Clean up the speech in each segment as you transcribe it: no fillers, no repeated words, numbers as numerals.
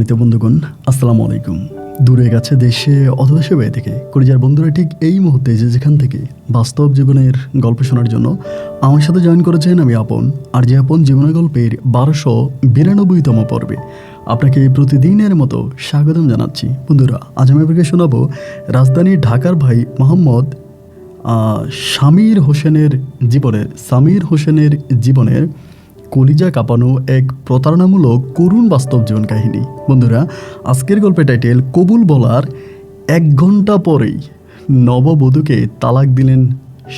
সম্মানিত বন্ধুগণ, আসসালামু আলাইকুম। দূরে গেছে দেশে অথদেশে বাইরে থেকে কলিজার বন্ধুরা ঠিক এই মুহূর্তে যেখান থেকে বাস্তব জীবনের গল্প শোনার জন্য আমার সাথে জয়েন করেছেন আমি আপন। আর যে আপন জীবনের গল্পের 1292তম পর্বে আপনাকে প্রতিদিনের মতো স্বাগতম জানাচ্ছি। বন্ধুরা, আজ আমি আপনাকে শোনাবো রাজধানী ঢাকার ভাই মোহাম্মদ সামির হোসেনের জীবনের কলিজা কাঁপানো এক প্রতারণামূলক করুণ বাস্তব জীবন কাহিনী। বন্ধুরা, আজকের গল্পের টাইটেল কবুল বলার 1 ঘন্টা পরেই নববধূকে তালাক দিলেন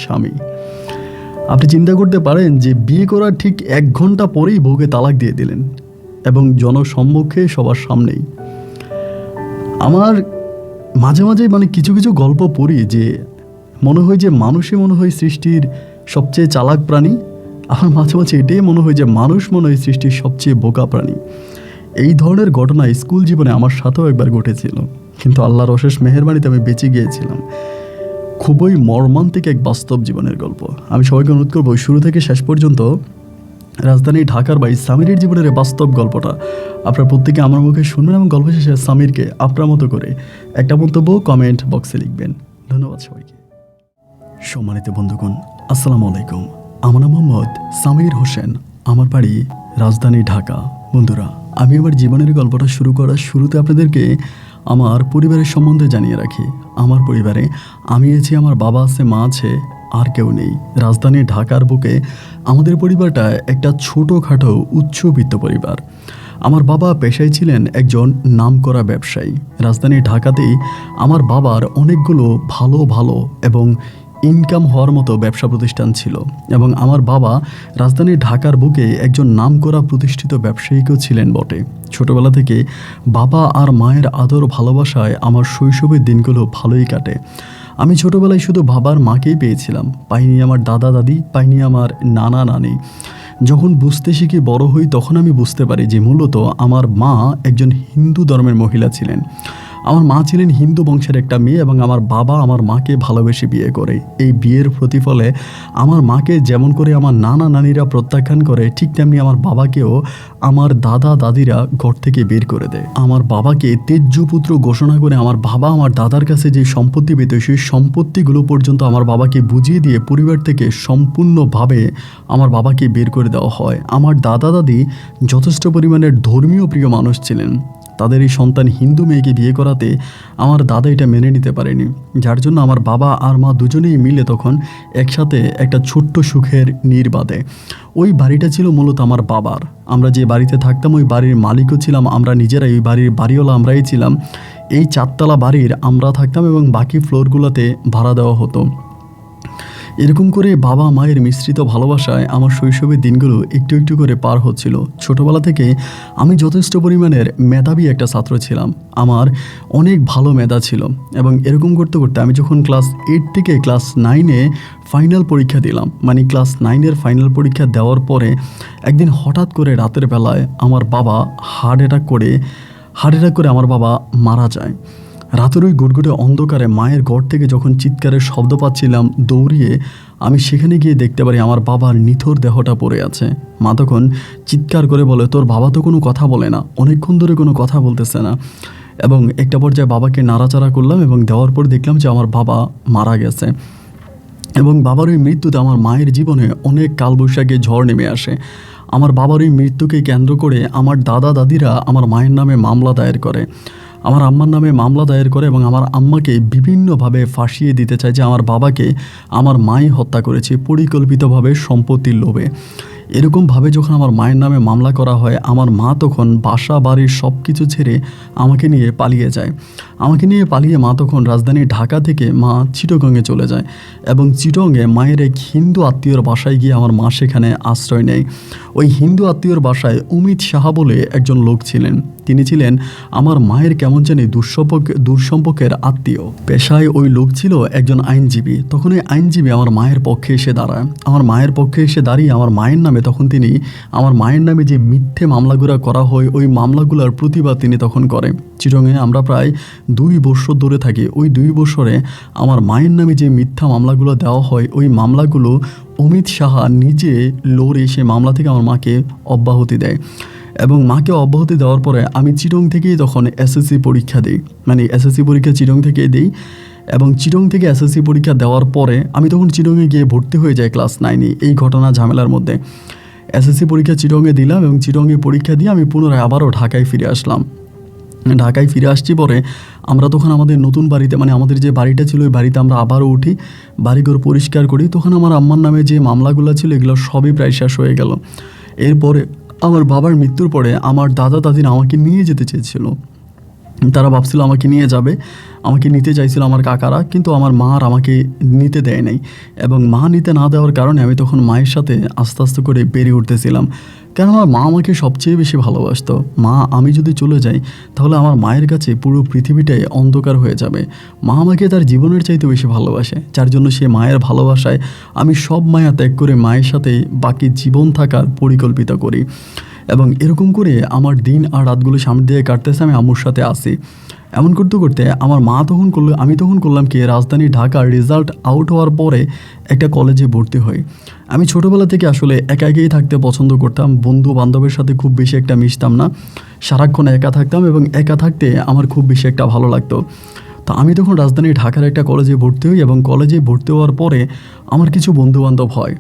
স্বামী। আপনি চিন্তা করতে পারেন যে বিয়ে করার ঠিক 1 ঘন্টা পরেই বউকে তালাক দিয়ে দিলেন এবং জনসম্মুখে সবার সামনেই। আমার মাঝে মাঝে কিছু কিছু গল্প পড়ি যে মনে হয় যে মানুষই সৃষ্টির সবচেয়ে চালাক প্রাণী। আমার মাঝে মাঝে এটাই মনে হয় যে মানুষ সৃষ্টির সবচেয়ে বোকা প্রাণী। এই ধরনের ঘটনা স্কুল জীবনে আমার সাথেও একবার ঘটেছিল, কিন্তু আল্লাহর অশেষ মেহেরবানিতে আমি বেঁচে গিয়েছিলাম। খুবই মর্মান্তিক এক বাস্তব জীবনের গল্প। আমি সবাইকে অনুরোধ করবো শুরু থেকে শেষ পর্যন্ত রাজধানী ঢাকার ভাই সামিরের জীবনের বাস্তব গল্পটা আপনারা প্রত্যেকে আমার মুখে শুনবেন এবং গল্প শেষে সামিরকে আপনার মতো করে একটা মন্তব্য কমেন্ট বক্সে লিখবেন। ধন্যবাদ সবাইকে। সম্মানিত বন্ধুগণ, আসসালামু আলাইকুম। আমার নাম মোহাম্মদ সামির হোসেন, আমার বাড়ি রাজধানী ঢাকা। বন্ধুরা, আমি আমার জীবনের গল্পটা শুরু করার শুরুতে আপনাদেরকে আমার পরিবারের সম্বন্ধে জানিয়ে রাখি। আমার পরিবারে আমি আছি, আমার বাবা আছে, মা আছে, আর কেউ নেই। রাজধানী ঢাকার বুকে আমাদের পরিবারটা একটা ছোটোখাটো উচ্চবিত্ত পরিবার। আমার বাবা পেশায় ছিলেন একজন নামকরা ব্যবসায়ী। রাজধানী ঢাকাতেই আমার বাবার অনেকগুলো ভালো এবং ইনকাম হওয়ার মতো ব্যবসা প্রতিষ্ঠান ছিল এবং আমার বাবা রাজধানী ঢাকার বুকে একজন নামকরা প্রতিষ্ঠিত ব্যবসায়িকও ছিলেন বটে। ছোটবেলা থেকে বাবা আর মায়ের আদর ভালোবাসায় আমার শৈশবের দিনগুলো ভালোই কাটে। আমি ছোটবেলায় শুধু বাবার মাকেই পেয়েছিলাম, পাইনি আমার দাদা দাদি, পাইনি আমার নানা নানি। যখন বুঝতে শিখে বড় হই তখন আমি বুঝতে পারি যে মূলত আমার মা একজন হিন্দু ধর্মের মহিলা ছিলেন। আমার মা ছিলেন হিন্দু বংশের একটা মেয়ে এবং আমার বাবা আমার মাকে ভালোবেসে বিয়ে করে। এই বিয়ের প্রতিফলে আমার মাকে যেমন করে আমার নানা নানিরা প্রত্যাখ্যান করে, ঠিক তেমনি আমার বাবাকেও আমার দাদা দাদিরা ঘর থেকে বের করে দেয়। আমার বাবাকে তেজ্যপুত্র ঘোষণা করে আমার বাবা আমার দাদার কাছে যে সম্পত্তি পেত সেই সম্পত্তিগুলো পর্যন্ত আমার বাবাকে বুঝিয়ে দিয়ে পরিবার থেকে সম্পূর্ণভাবে আমার বাবাকে বের করে দেওয়া হয়। আমার দাদা দাদি যথেষ্ট পরিমাণের ধর্মীয় প্রিয় মানুষ ছিলেন। তাদের এই সন্তান হিন্দু মেয়েকে বিয়ে করাতে আমার দাদা এটা মেনে নিতে পারেনি, যার জন্য আমার বাবা আর মা দুজনেই মিলে তখন একসাথে একটা ছোট্ট সুখের নীড় বাঁধে। ওই বাড়িটা ছিল মূলত আমার বাবার। আমরা যে বাড়িতে থাকতাম ওই বাড়ির মালিকও ছিলাম আমরা নিজেরাই, ওই বাড়ির বাড়িওয়ালা আমরাই ছিলাম। এই 4 তলা বাড়ির আমরা থাকতাম এবং বাকি ফ্লোরগুলোতে ভাড়া দেওয়া হতো। এরকম করে বাবা মায়ের মিশ্রিত ভালোবাসায় আমার শৈশবের দিনগুলো একটু একটু করে পার হচ্ছিল। ছোটোবেলা থেকে আমি যথেষ্ট পরিমাণের মেধাবী একটা ছাত্র ছিলাম। আমার অনেক ভালো মেধা ছিল এবং এরকম করতে করতে আমি যখন ক্লাস 8 থেকে ক্লাস 9-এ ফাইনাল পরীক্ষা দিলাম, ক্লাস 9-এর ফাইনাল পরীক্ষা দেওয়ার পরে একদিন হঠাৎ করে রাতের বেলায় আমার বাবা হার্ট অ্যাটাক করে আমার বাবা মারা যায়। রাতের ওই গুটগুটে অন্ধকারে মায়ের ঘর থেকে যখন চিৎকারের শব্দ পাচ্ছিলাম, দৌড়িয়ে আমি সেখানে গিয়ে দেখতে পারি আমার বাবার নিথর দেহটা পড়ে আছে। মা তখন চিৎকার করে বলে, তোর বাবা তো কোনো কথা বলে না, অনেকক্ষণ ধরে কোনো কথা বলতেছে না। এবং একটা পর্যায়ে বাবাকে নাড়াচাড়া করলাম এবং দেওয়ার পর দেখলাম যে আমার বাবা মারা গেছে। এবং বাবার ওই মৃত্যুতে আমার মায়ের জীবনে অনেক কালবৈশাখী ঝড় নেমে আসে। আমার বাবার ওই মৃত্যুকে কেন্দ্র করে আমার দাদা দাদিরা আমার মায়ের নামে মামলা দায়ের করে, আমার আম্মার নামে মামলা দায়ের করে এবং আমার আম্মাকে বিভিন্নভাবে ফাঁসিয়ে দিতে চায় যে আমার বাবাকে আমার মাই হত্যা করেছে পরিকল্পিতভাবে সম্পত্তির লোভে। এরকমভাবে যখন আমার মায়ের নামে মামলা করা হয়, আমার মা তখন বাসা বাড়ির সব কিছু ছেড়ে আমাকে নিয়ে পালিয়ে যায়। আমাকে নিয়ে পালিয়ে মা তখন রাজধানী ঢাকা থেকে মা চিটাগংয়ে চলে যায় এবং চিটাগংয়ে মায়ের এক হিন্দু আত্মীয়র বাসায় গিয়ে আমার মা সেখানে আশ্রয় নেয়। ওই হিন্দু আত্মীয়র বাসায় অমিত সাহা বলে একজন লোক ছিলেন। তিনি ছিলেন আমার মায়ের কেমন জানি দূরসম্পর্কের আত্মীয়। পেশায় ওই লোক ছিল একজন আইনজীবী। তখন ওই আইনজীবী আমার মায়ের পক্ষে এসে দাঁড়ায়। আমার মায়ের পক্ষে এসে দাঁড়িয়ে আমার মায়ের নামে তখন তিনি আমার মায়ের নামে যে মিথ্যে মামলাগুলো করা হয় ওই মামলাগুলোর প্রতিবাদ তিনি তখন করেন। চিটাগংয়ে আমরা প্রায় 2 বছর ধরে থাকি। ওই 2 বছরে আমার মায়ের নামে যে মিথ্যা মামলাগুলো দেওয়া হয় ওই মামলাগুলো অমিত সাহা নিজে লড়ে সে মামলা থেকে আমার মাকে অব্যাহতি দেয়। এবং মাকে অব্যাহতি দেওয়ার পরে আমি চিটং থেকেই তখন এসএসসি পরীক্ষা দিই, মানে এসএসসি পরীক্ষা চিটং থেকেই দিই। এবং চিটং থেকে এসএসসি পরীক্ষা দেওয়ার পরে আমি তখন চিটংয়ে গিয়ে ভর্তি হয়ে যাই ক্লাস 9-এ। এই ঘটনা ঝামেলার মধ্যে এসএসসি পরীক্ষা চিটংয়ে দিলাম এবং চিটংয়ে পরীক্ষা দিয়ে আমি পুনরায় আবারও ঢাকায় ফিরে আসলাম। ঢাকায় ফিরে আসছি পরে আমরা তখন আমাদের নতুন বাড়িতে, মানে আমাদের যে বাড়িটা ছিল ওই বাড়িতে আমরা আবারও উঠি, বাড়িঘর পরিষ্কার করি। তখন আমার আম্মার নামে যে মামলাগুলো ছিল এগুলো সবই প্রায় শেষ হয়ে গেল। এরপরে আমার বাবার মৃত্যুর পরে আমার দাদা দাদিরা আমাকে নিয়ে যেতে চেয়েছিল, তারা ভাবছিল আমাকে নিয়ে যাবে, আমাকে নিতে চাইছিল আমার কাকারা, কিন্তু আমার মা আর আমাকে নিতে দেয় নাই। এবং মা নিতে না দেওয়ার কারণে আমি তখন মায়ের সাথে আস্তে আস্তে করে বেড়ে উঠতেছিলাম, কারণ আমার মা আমাকে সবচেয়ে বেশি ভালোবাসতো। মা আমি যদি চলে যাই তাহলে আমার মায়ের কাছে পুরো পৃথিবীটাই অন্ধকার হয়ে যাবে। মা আমাকে তার জীবনের চাইতে বেশি ভালোবাসে, যার জন্য সে মায়ের ভালোবাসায় আমি সব মায়া ত্যাগ করে মায়ের সাথে বাকি জীবন থাকার পরিকল্পিত করি। এবং এরকম করে আমার দিন আর রাতগুলো সামনে দিয়ে কাটতেছে, আমি আম্মুর সাথে আসি। এমন করতে করতে আমার মা তখন করলো, আমি তখন করলাম কি, রাজধানী ঢাকার রেজাল্ট আউট হওয়ার পরে একটা কলেজে ভর্তি হই। আমি ছোটোবেলা থেকে আসলে একা একাই থাকতে পছন্দ করতাম, বন্ধু বান্ধবের সাথে খুব বেশি একটা মিশতাম না, সারাক্ষণ একা থাকতাম এবং একা থাকতে আমার খুব বেশি একটা ভালো লাগতো। তো আমি তখন রাজধানী ঢাকার একটা কলেজে ভর্তি হই এবং কলেজে ভর্তি হওয়ার পরে আমার কিছু বন্ধুবান্ধব হয়।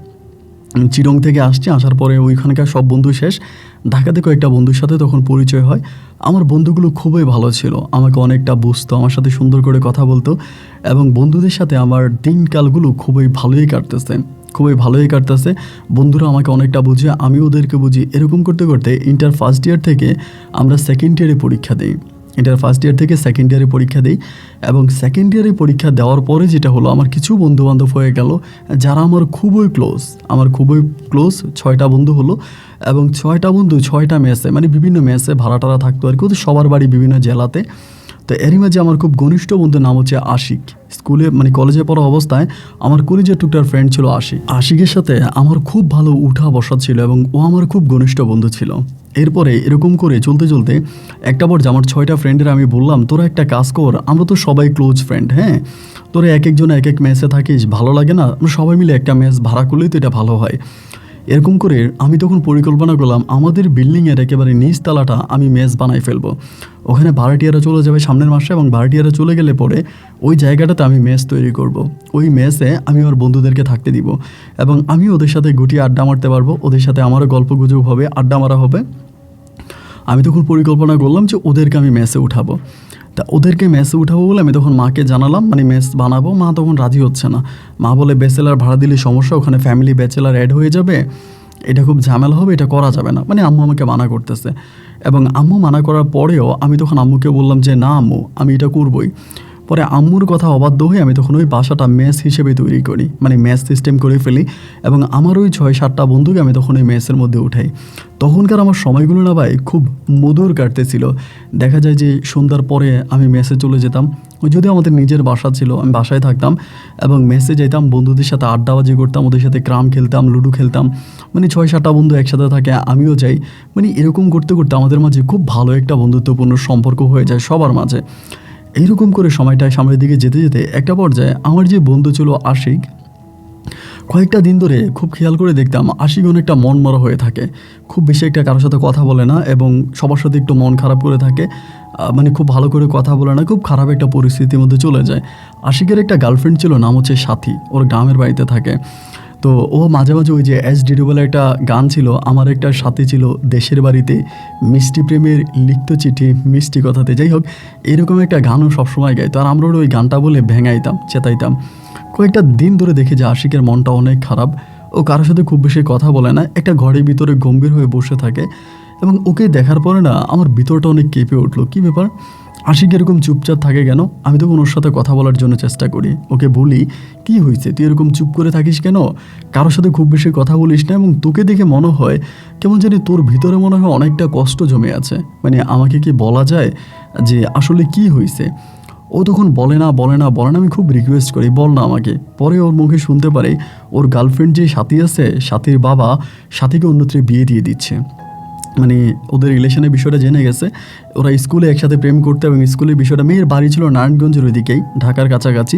চিরং থেকে আসছি, আসার পরে ওইখানকার সব বন্ধু শেষ, ঢাকাতে কয়েকটা বন্ধুর সাথে তখন পরিচয় হয়। আমার বন্ধুগুলো খুবই ভালো ছিল, আমাকে অনেকটা বুঝতো, আমার সাথে সুন্দর করে কথা বলতো এবং বন্ধুদের সাথে আমার দিনকালগুলো খুবই ভালোই কাটতেছে। বন্ধুরা আমাকে অনেকটা বুঝে, আমি ওদেরকে বুঝি। এরকম করতে করতে ইন্টার ফার্স্ট ইয়ার থেকে আমরা সেকেন্ড ইয়ারে পরীক্ষা দিই। ইন্টার ফার্স্ট ইয়ার থেকে সেকেন্ড ইয়ারে পরীক্ষা দিই এবং সেকেন্ড ইয়ারে পরীক্ষা দেওয়ার পরে যেটা হলো, আমার কিছু বন্ধুবান্ধব হয়ে গেল যারা আমার খুবই ক্লোজ 6টা বন্ধু হলো এবং 6টা বন্ধু 6টা মেসে, মানে বিভিন্ন মেসে ভাড়া টাড়া থাকতো আর কি, ওদের সবার বাড়ি বিভিন্ন জেলাতে। তো এরই মাঝে আমার খুব ঘনিষ্ঠ বন্ধুর নাম হচ্ছে আশিক। স্কুলে মানে কলেজে পড়া অবস্থায় আমার কলেজের টুকটার ফ্রেন্ড ছিল আশিকের সাথে আমার খুব ভালো উঠা বসা ছিল এবং ও আমার খুব ঘনিষ্ঠ বন্ধু ছিল। এরপরে এরকম করে চলতে চলতে একটা পর্যায়ে আমার 6টা ফ্রেন্ডের আমি বললাম, তোরা একটা কাজ কর, আমরা তো সবাই ক্লোজ ফ্রেন্ড, হ্যাঁ, তোরা এক একজন এক এক মেসে থাকিস, ভালো লাগে না, আমরা সবাই মিলে একটা মেস ভাড়া করলেই তো এটা ভালো হয়। এরকম করে আমি তখন পরিকল্পনা করলাম আমাদের বিল্ডিংয়ের একেবারে নিচ তলাটা আমি মেস বানাই ফেলবো, ওখানে ভাড়াটিয়ারা চলে যাবে সামনের মাসে এবং ভাড়াটিয়ারা চলে গেলে পরে ওই জায়গাটাতে আমি মেস তৈরি করব। ওই মেসে আমি আমার বন্ধুদেরকে থাকতে দিব এবং আমি ওদের সাথে গুটিয়ে আড্ডা মারতে পারবো, ওদের সাথে আমারও গল্প গুজব হবে, আড্ডা মারা হবে। আমি তখন পরিকল্পনা করলাম যে ওদেরকে আমি মেসে উঠাবো। তা ওদেরকে মেসে উঠাবো বলে আমি তখন মাকে জানালাম, মানে মেস বানাবো। মা তখন রাজি হচ্ছে না, মা বলে ব্যাচেলার ভাড়া দিলে সমস্যা, ওখানে ফ্যামিলি ব্যাচেলার অ্যাড হয়ে যাবে, এটা খুব ঝামেলা হবে, এটা করা যাবে না। মানে আম্মু আমাকে মানা করতেছে এবং আম্মু মানা করার পরেও আমি তখন আম্মুকে বললাম যে না আম্মু, আমি এটা করবই। পরে আম্মুর কথা অবাধ্য হয়ে আমি তখন ওই বাসাটা মেস হিসেবে তৈরি করি, মানে মেস সিস্টেম করে ফেলি এবং আমার ওই 6-7টা বন্ধুকে আমি তখন ওই মেসের মধ্যে উঠাই। তখনকার আমার সময়গুলো না ভাই খুব মধুর কাটতেছিল। দেখা যায় যে সন্ধ্যার পরে আমি মেসে চলে যেতাম, যদিও আমাদের নিজের বাসা ছিল, আমি বাসায় থাকতাম এবং মেসে যেতাম, বন্ধুদের সাথে আড্ডাবাজি করতাম, ওদের সাথে ক্রাম খেলতাম, লুডো খেলতাম, মানে 6-7টা বন্ধু একসাথে থাকে, আমিও যাই। মানে এরকম করতে করতে আমাদের মাঝে খুব ভালো একটা বন্ধুত্বপূর্ণ সম্পর্ক হয়ে যায় সবার মাঝে। এইরকম করে সময়টা সামনের দিকে যেতে যেতে একটা পর্যায়ে আমার যে বন্ধু ছিল আশিক, কয়েকটা দিন ধরে খুব খেয়াল করে দেখতাম আশিক অনেকটা মন মরা হয়ে থাকে, খুব বেশি একটা কারোর সাথে কথা বলে না এবং সবার সাথে একটু মন খারাপ করে থাকে, মানে খুব ভালো করে কথা বলে না, খুব খারাপ একটা পরিস্থিতির মধ্যে চলে যায়। আশিকের একটা গার্লফ্রেন্ড ছিল, নাম হচ্ছে সাথী, ওর গ্রামের বাড়িতে থাকে। তো ও মাঝে মাঝে ওই যে SDD বলে একটা গান ছিল, আমার একটা সাথী ছিল দেশের বাড়িতে, মিষ্টি প্রেমের লিখত চিঠি মিষ্টি কথাতে, যাই হোক এরকম একটা গানও সবসময় গাইতো আর আমরা ওই গানটা বলে ভেঙাইতাম, চেতাইতাম। কয়েকটা দিন ধরে দেখি যে আশিকের মনটা অনেক খারাপ, ও কারোর সাথে খুব বেশি কথা বলে না, একটা ঘরের ভিতরে গম্ভীর হয়ে বসে থাকে এবং ওকে দেখার পরে না আমার ভিতরটা অনেক কেঁপে উঠলো। কী ব্যাপার, আশিক এরকম চুপচাপ থাকে কেন? আমি তখন ওর সাথে কথা বলার জন্য চেষ্টা করি, ওকে বলি কী হয়েছে, তুই এরকম চুপ করে থাকিস কেন, কারোর সাথে খুব বেশি কথা বলিস না এবং তোকে দেখে মনে হয় কেমন জানি তোর ভিতরে মনে হয় অনেকটা কষ্ট জমে আছে, মানে আমাকে কি বলা যায় যে আসলে কি হয়েছে? ও তখন বলে না, আমি খুব রিকোয়েস্ট করি বল না আমাকে। পরে ওর মুখে শুনতে পারে ওর গার্লফ্রেন্ড যে সাথী আছে, সাথীর বাবা সাথীকে অন্যত্রে বিয়ে দিয়ে দিচ্ছে, মানে ওদের রিলেশনের বিষয়টা জেনে গেছে, ওরা স্কুলে একসাথে প্রেম করতে এবং স্কুলের বিষয়টা, মেয়ের বাড়ি ছিল নারায়ণগঞ্জের ওইদিকেই, ঢাকার কাছাকাছি।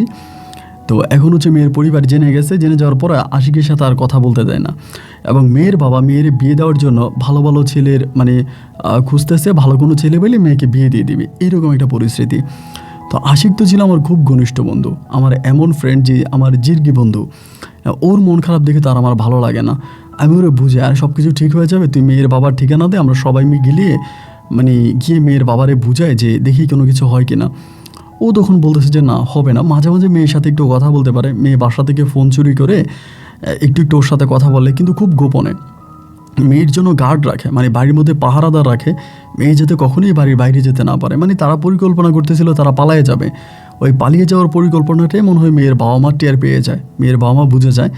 তো এখন হচ্ছে মেয়ের পরিবার জেনে গেছে, জেনে যাওয়ার পরে আশিকের সাথে আর কথা বলতে দেয় না। এবং মেয়ের বাবা মেয়ের বিয়ে দেওয়ার জন্য ভালো ভালো ছেলের মানে খুঁজতেছে, ভালো কোনো ছেলে পেলে মেয়েকে বিয়ে দিয়ে দিবে, এইরকম একটা পরিস্থিতি। তো আশিক তো ছিল আমার খুব ঘনিষ্ঠ বন্ধু, আমার এমন ফ্রেন্ড যে আমার জিরগি বন্ধু। ওর মন খারাপ দেখে তার আমার ভালো লাগে না। আমি ওরে বুঝে আর সব কিছু ঠিক হয়ে যাবে, তুই মেয়ের বাবার ঠিকানা দে, আমরা সবাই গিয়ে গিয়ে মেয়ের বাবারে বুঝায় যে দেখি কোনো কিছু হয় কিনা। ও তখন বলতেছে যে না, হবে না। মাঝে মাঝে মেয়ের সাথে একটু কথা বলতে পারে, মেয়ে বাসা থেকে ফোন চুরি করে একটু একটু ওর সাথে কথা বলে, কিন্তু খুব গোপনে। মেয়ের জন্য গার্ড রাখে, মানে বাড়ির মধ্যে পাহারাদার রাখে, মেয়ে যাতে কখনোই বাড়ির বাইরে যেতে না পারে। মানে তারা পরিকল্পনা করতেছিল তারা পালিয়ে যাবে, ওই পালিয়ে যাওয়ার পরিকল্পনাটাই মনে হয় মেয়ের বাবা মা টের পেয়ে যায়, মেয়ের বাবা মা বুঝে যায়।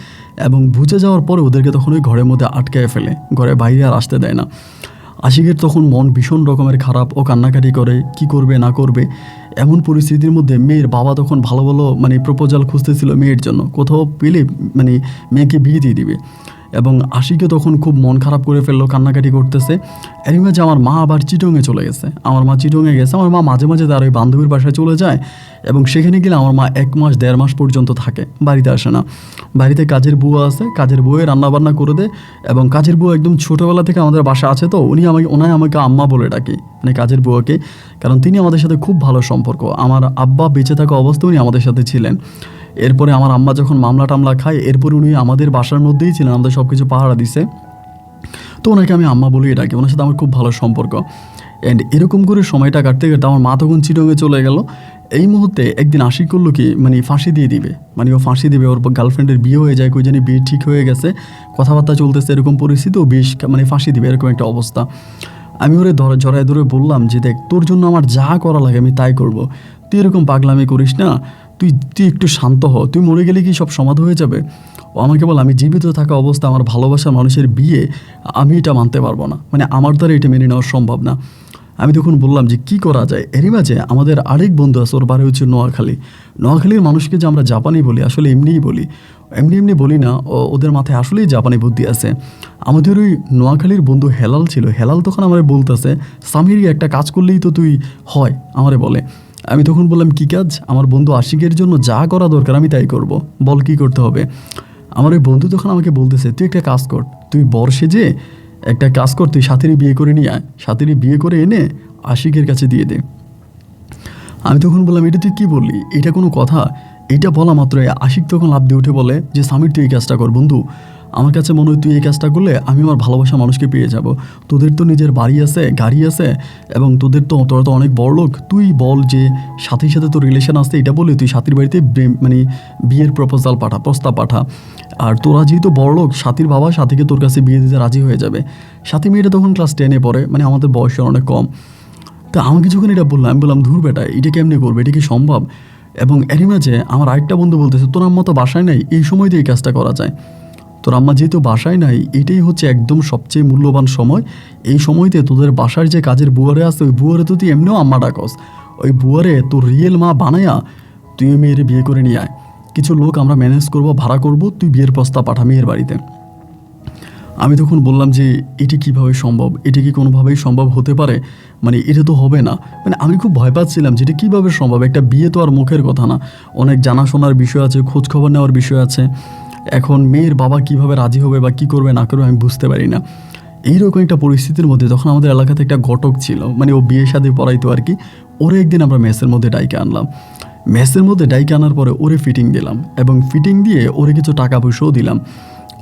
এবং বুঝে যাওয়ার পরে ওদেরকে তখন ওই ঘরের মধ্যে আটকায় ফেলে, ঘরে বাইরে আর আসতে দেয় না। আশিকের তখন মন ভীষণ রকমের খারাপ, ও কান্নাকাটি করে কি করবে না করবে। এমন পরিস্থিতির মধ্যে মেয়ের বাবা তখন ভালো ভালো প্রপোজাল খুঁজতেছিল মেয়ের জন্য, কোথাও পেলে মেয়েকে বিয়ে দিয়ে দিবে। এবং আশিকে তখন খুব মন খারাপ করে ফেললো, কান্নাকাটি করতেছে। এরই মাঝে আমার মা আবার চিটংয়ে চলে গেছে, আমার মা চিটংয়ে গেছে। আমার মা মাঝে মাঝে তার ওই বান্ধবীর বাসায় চলে যায়, এবং সেখানে গেলে আমার মা 1 মাস 1.5 মাস পর্যন্ত থাকে, বাড়িতে আসে না। বাড়িতে কাজের বুয়া আছে, কাজের বউয়ে রান্নাবান্না করে দেয়। এবং কাজের বুয়া একদম ছোটোবেলা থেকে আমাদের বাসা আছে, তো ওনায় আমাকে আম্মা বলে ডাকি, মানে কাজের বুয়াকে, কারণ তিনি আমাদের সাথে খুব ভালো সম্পর্ক। আমার আব্বা বেঁচে থাকা অবস্থায় উনি আমাদের সাথে ছিলেন। এরপরে আমার আম্মা যখন মামলা টামলা খায়, এরপরে উনি আমাদের বাসার মধ্যেই ছিলেন, আমাদের সব কিছু পাহারা দিছে। তো ওনাকে আমি আম্মা বলেই ডাকি, ওনার সাথে আমার খুব ভালো সম্পর্ক। অ্যান্ড এরকম করে সময়টা কাটতে কাটতে আমার মা তখন চিটংয়ে চলে গেল। এই মুহূর্তে একদিন আশিক করলো কি, ফাঁসি দিয়ে দিবে, ও ফাঁসি দিবে। ওর গার্লফ্রেন্ডের বিয়ে হয়ে যায়, কই জানি বিয়ে ঠিক হয়ে গেছে, কথাবার্তা চলতেছে, এরকম পরিস্থিতি, ও বিষ ফাঁসি দিবে, এরকম একটা অবস্থা। আমি ওরে জড়ায় ধরে বললাম যে দেখ, তোর জন্য আমার যা করা লাগে আমি তাই করব, তুই এরকম পাগলামি করিস না, তুই একটু শান্ত হ, তুই মরে গেলে কি সব সমাধা হয়ে যাবে? ও আমাকে বল, আমি জীবিত থাকা অবস্থা আমার ভালোবাসার মানুষের বিয়ে আমি এটা মানতে পারবো না, আমার দ্বারা এটা মেনে নেওয়া সম্ভব না। আমি তখন বললাম যে কি করা যায়। এরই মাঝে আমাদের আরেক বন্ধু আছে, ওর বাড়ি হচ্ছে নোয়াখালীর মানুষকে যে আমরা জাপানি বলি, আসলে এমনিই বলি, এমনি বলি না, ওদের মাথায় আসলেই জাপানি বুদ্ধি আছে। আমাদের ওই নোয়াখালীর বন্ধু হেলাল ছিল, হেলাল তখন আমার বলতেছে, সামিরি একটা কাজ করলেই তো তুই হয়, আমারে বলে। আমি তখন বললাম কি কাজ? আমার বন্ধু আশিকের জন্য যা করা দরকার আমি তাই করব, বল কি করতে হবে। আমার ওই বন্ধু তখন আমাকে বলতেছে, তুই একটা কাজ কর, তুই বর্ষে যে একটা কাজ কর, তুই সাথীরই বিয়ে করে নিয়ে আয়, সাথীরই বিয়ে করে এনে আশিকের কাছে দিয়ে দে। আমি তখন বললাম, এটা তুই কী বললি, এটা কোনো কথা? এইটা বলা মাত্র আশিক তখন লাফ দিয়ে উঠে বলে যে সামির, তুই এই কাজটা কর বন্ধু, আমার কাছে মনে হয় তুই এই কাজটা করলে আমি আমার ভালোবাসা মানুষকে পেয়ে যাব। তোদের তো নিজের বাড়ি আছে, গাড়ি আছে, এবং তোরা তো অনেক বড় লোক, তুই বল যে সাথীর সাথে তোর রিলেশন আসছে, এটা বলে তুই সাথীর বাড়িতে বিয়ের প্রস্তাব পাঠা। আর তোরা যেহেতু বড় লোক, সাথীর বাবা সাথীকে তোর কাছে বিয়ে দিতে রাজি হয়ে যাবে। সাথী মেয়েটা তখন ক্লাস 10-এ পড়ে, আমাদের বয়সের অনেক কম। তো আমাকে যখন এটা বললাম, আমি বললাম, ধুর বেটা, এটা কেমনি করবে, এটা কি সম্ভব? এবং এরই মাঝে আমার আরেকটা বন্ধু বলতেছে, তোর আম্মা তো বাসায় নাই, এই সময় দিয়ে এই কাজটা করা যায়। তোর আম্মা যেহেতু বাসায় নাই, এটাই হচ্ছে একদম সবচেয়ে মূল্যবান সময়। এই সময়তে তোদের বাসার যে কাজের বুয়ারে আছে, ওই বুয়ারে তো তুই এমনিও আম্মা ডাকস, ওই বুয়ারে তোর রিয়েল মা বানায়া তুই ওই মেয়ের বিয়ে করে নিয়ে আয়। কিছু লোক আমরা ম্যানেজ করবো, ভাড়া করবো, তুই বিয়ের প্রস্তাব পাঠা মেয়ের বাড়িতে। আমি তখন বললাম যে এটি কীভাবে সম্ভব, এটা কি কোনোভাবেই সম্ভব হতে পারে? এটা তো হবে না। আমি খুব ভয় পাচ্ছিলাম যে এটা কীভাবে সম্ভব, একটা বিয়ে তো আর মুখের কথা না, অনেক জানাশোনার বিষয় আছে, খোঁজখবর নেওয়ার বিষয় আছে। এখন মেয়ের বাবা কিভাবে রাজি হবে বা কী করবে না করবে আমি বুঝতে পারি না। এইরকম একটা পরিস্থিতির মধ্যে তখন আমাদের এলাকাতে একটা ঘটক ছিল, ও বিয়ে শাদী পড়াইতো আর কি। ওরে একদিন আমরা মেসের মধ্যে ডাইকে আনলাম। মেসের মধ্যে ডাইকে আনার পরে ওরে ফিটিং দিলাম, এবং ফিটিং দিয়ে ওরে কিছু টাকা পয়সাও দিলাম।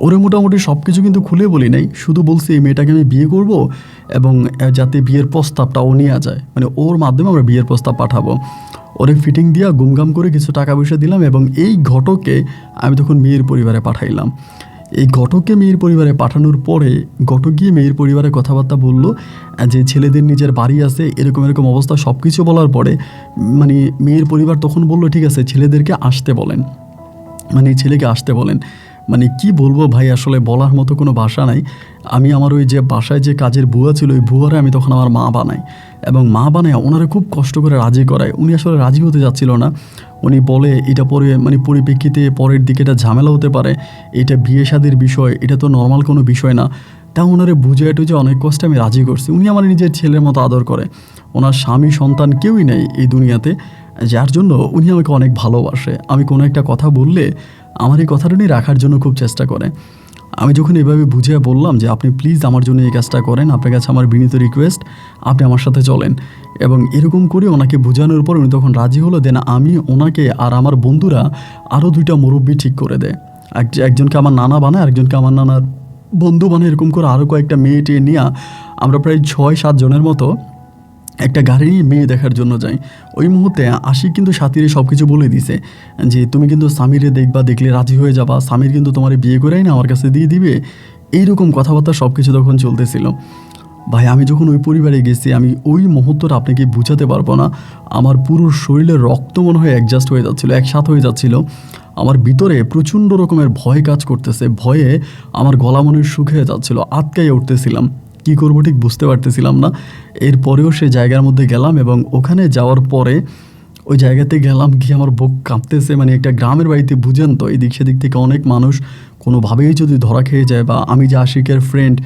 ওরে মোটামুটি সব কিছু কিন্তু খুলে বলি নাই, শুধু বলছি এই মেয়েটাকে আমি বিয়ে করব, এবং যাতে বিয়ের প্রস্তাবটা ও নেওয়া যায়, ওর মাধ্যমে আমরা বিয়ের প্রস্তাব পাঠাবো। ওরে ফিটিং দিয়া গুমগাম করে কিছু টাকা পয়সা দিলাম, এবং এই ঘটককে আমি তখন মেয়ের পরিবারে পাঠাইলাম। এই ঘটককে মেয়ের পরিবারে পাঠানোর পরে ঘটক গিয়ে মেয়ের পরিবারে কথাবার্তা বললো যে ছেলেদের নিজের বাড়ি আছে, এরকম অবস্থা সব কিছু বলার পরে মেয়ের পরিবার তখন বললো ঠিক আছে, ছেলেদেরকে আসতে বলেন, ছেলেকে আসতে বলেন। কি বলবো ভাই, আসলে বলার মতো কোনো ভাষা নাই। আমি আমার ওই যে বাসায় যে কাজের বুয়া ছিল, ওই বুয়ারে আমি তখন আমার মা বানাই, এবং মা বানায় ওনারা খুব কষ্ট করে রাজি করায়। উনি আসলে রাজি হতে যাচ্ছিল না। উনি বলে এটা পরে পরিপ্রেক্ষিতে পরের দিকে এটা ঝামেলা হতে পারে, এটা বিয়ে শাদির বিষয়, এটা তো নর্মাল কোনো বিষয় না। তা ওনারে বুঝে টুঝে অনেক কষ্টে আমি রাজি করছি। উনি আমার নিজের ছেলের মতো আদর করে, ওনার স্বামী সন্তান কেউই নেই এই দুনিয়াতে, যার জন্য উনি আমাকে অনেক ভালোবাসে। আমি কোনো একটা কথা বললে আমার এই কথাটা উনি রাখার জন্য খুব চেষ্টা করে। আমি যখন এভাবে বুঝিয়ে বললাম যে আপনি প্লিজ আমার জন্য এই কাজটা করেন, আপনার কাছে আমার বিনীত রিকোয়েস্ট, আপনি আমার সাথে চলেন, এবং এরকম করে ওনাকে বোঝানোর পর উনি তখন রাজি হলো। দেন আমি ওনাকে আর আমার বন্ধুরা আরও 2টা মুরব্বি ঠিক করে দেয়। একজনকে আমার নানা বানায়, আরেকজনকে আমার নানার বন্ধু বানায়। এরকম করে আরও কয়েকটা মেয়ে টেয়ে নিয়ে আমরা প্রায় 6-7 জনের মতো একটা গাড়ি নিয়ে মেয়ে দেখার জন্য যাই। ওই মুহূর্তে আশিক কিন্তু সাথীরে সব কিছু বলে দিছে যে তুমি কিন্তু সামিরে দেখবা, দেখলে রাজি হয়ে যাবা, সামির কিন্তু তোমার বিয়ে করেই না আমার কাছে দিয়ে দিবে। এইরকম কথাবার্তা সব কিছু তখন চলতেছিল। ভাই আমি যখন ওই পরিবারে গেছি, আমি ওই মুহূর্তটা আপনাকে বুঝাতে পারবো না। আমার পুরো শরীরে রক্ত মনে হয় অ্যাডজাস্ট হয়ে যাচ্ছিলো, একসাথে হয়ে যাচ্ছিলো। আমার ভিতরে প্রচণ্ড রকমের ভয় কাজ করতেছে, ভয়ে আমার গলা মনে শুকিয়ে যাচ্ছিলো, আটকাইয়ে উঠতেছিলাম, কী করবো ঠিক বুঝতে পারতেছিলাম না। এরপরেও সে জায়গার মধ্যে গেলাম, এবং ওখানে যাওয়ার পরে ওই জায়গাতে গেলাম, গিয়ে আমার বুক কাঁপতেছে। মানে একটা গ্রামের বাড়িতে বুঝেন তো, এদিক সেদিক থেকে অনেক মানুষ কোনোভাবেই যদি ধরা খেয়ে যায়, বা আমি যে আশিকের ফ্রেন্ড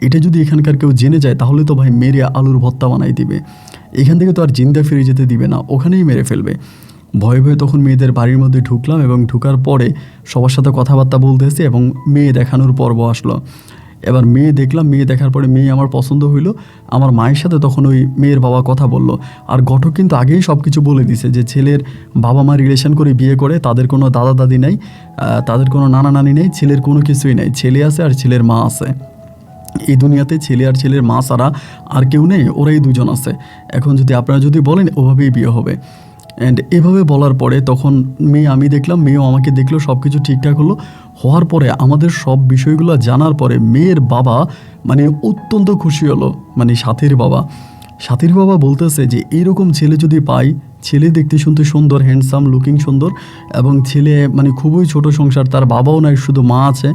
এটা যদি এখানকার কেউ জেনে যায়, তাহলে তো ভাই মেরে আলুর ভর্তা বানাই দিবে। এখান থেকে তো আর জিন্দা ফিরে যেতে দিবে না, ওখানেই মেরে ফেলবে। ভয়ে ভয়ে তখন মেয়েদের বাড়ির মধ্যে ঢুকলাম, এবং ঢুকার পরে সবার সাথে কথাবার্তা বলতেছি, এবং মেয়ে দেখানোর পর্ব আসলো। এবার মেয়ে দেখলাম, মেয়ে দেখার পরে মেয়ে আমার পছন্দ হইলো। আমার মায়ের সাথে তখন ওই মেয়ের বাবা কথা বলল। আর ঘটক কিন্তু আগেই সব কিছু বলে দিছে যে ছেলের বাবা মা রিলেশন করে বিয়ে করে, তাদের কোনো দাদা দাদি নেই, তাদের কোনো নানা নানি নেই, ছেলের কোনো কিছুই নেই, ছেলে আছে আর ছেলের মা আছে। এই দুনিয়াতে ছেলে আর ছেলের মা ছাড়া আর কেউ নেই, ওরাই দুজন আছে। এখন যদি আপনারা যদি বলেন ওভাবেই বিয়ে হবে। অ্যান্ড এভাবে বলার পরে তখন মেয়ে আমি দেখলাম, মেয়েও আমাকে দেখলো, সব কিছু ঠিকঠাক হলো। হওয়ার পরে আমাদের সব বিষয়গুলো জানার পরে মেয়ের বাবা মানে অত্যন্ত খুশি হলো। মানে সাথীর বাবা বলতেছে যে এইরকম ছেলে যদি পাই, ছেলে দেখতে শুনতে সুন্দর, হ্যান্ডসাম লুকিং সুন্দর, এবং ছেলে মানে খুবই ছোট সংসার, তার বাবাও নাই, শুধু মা আছে,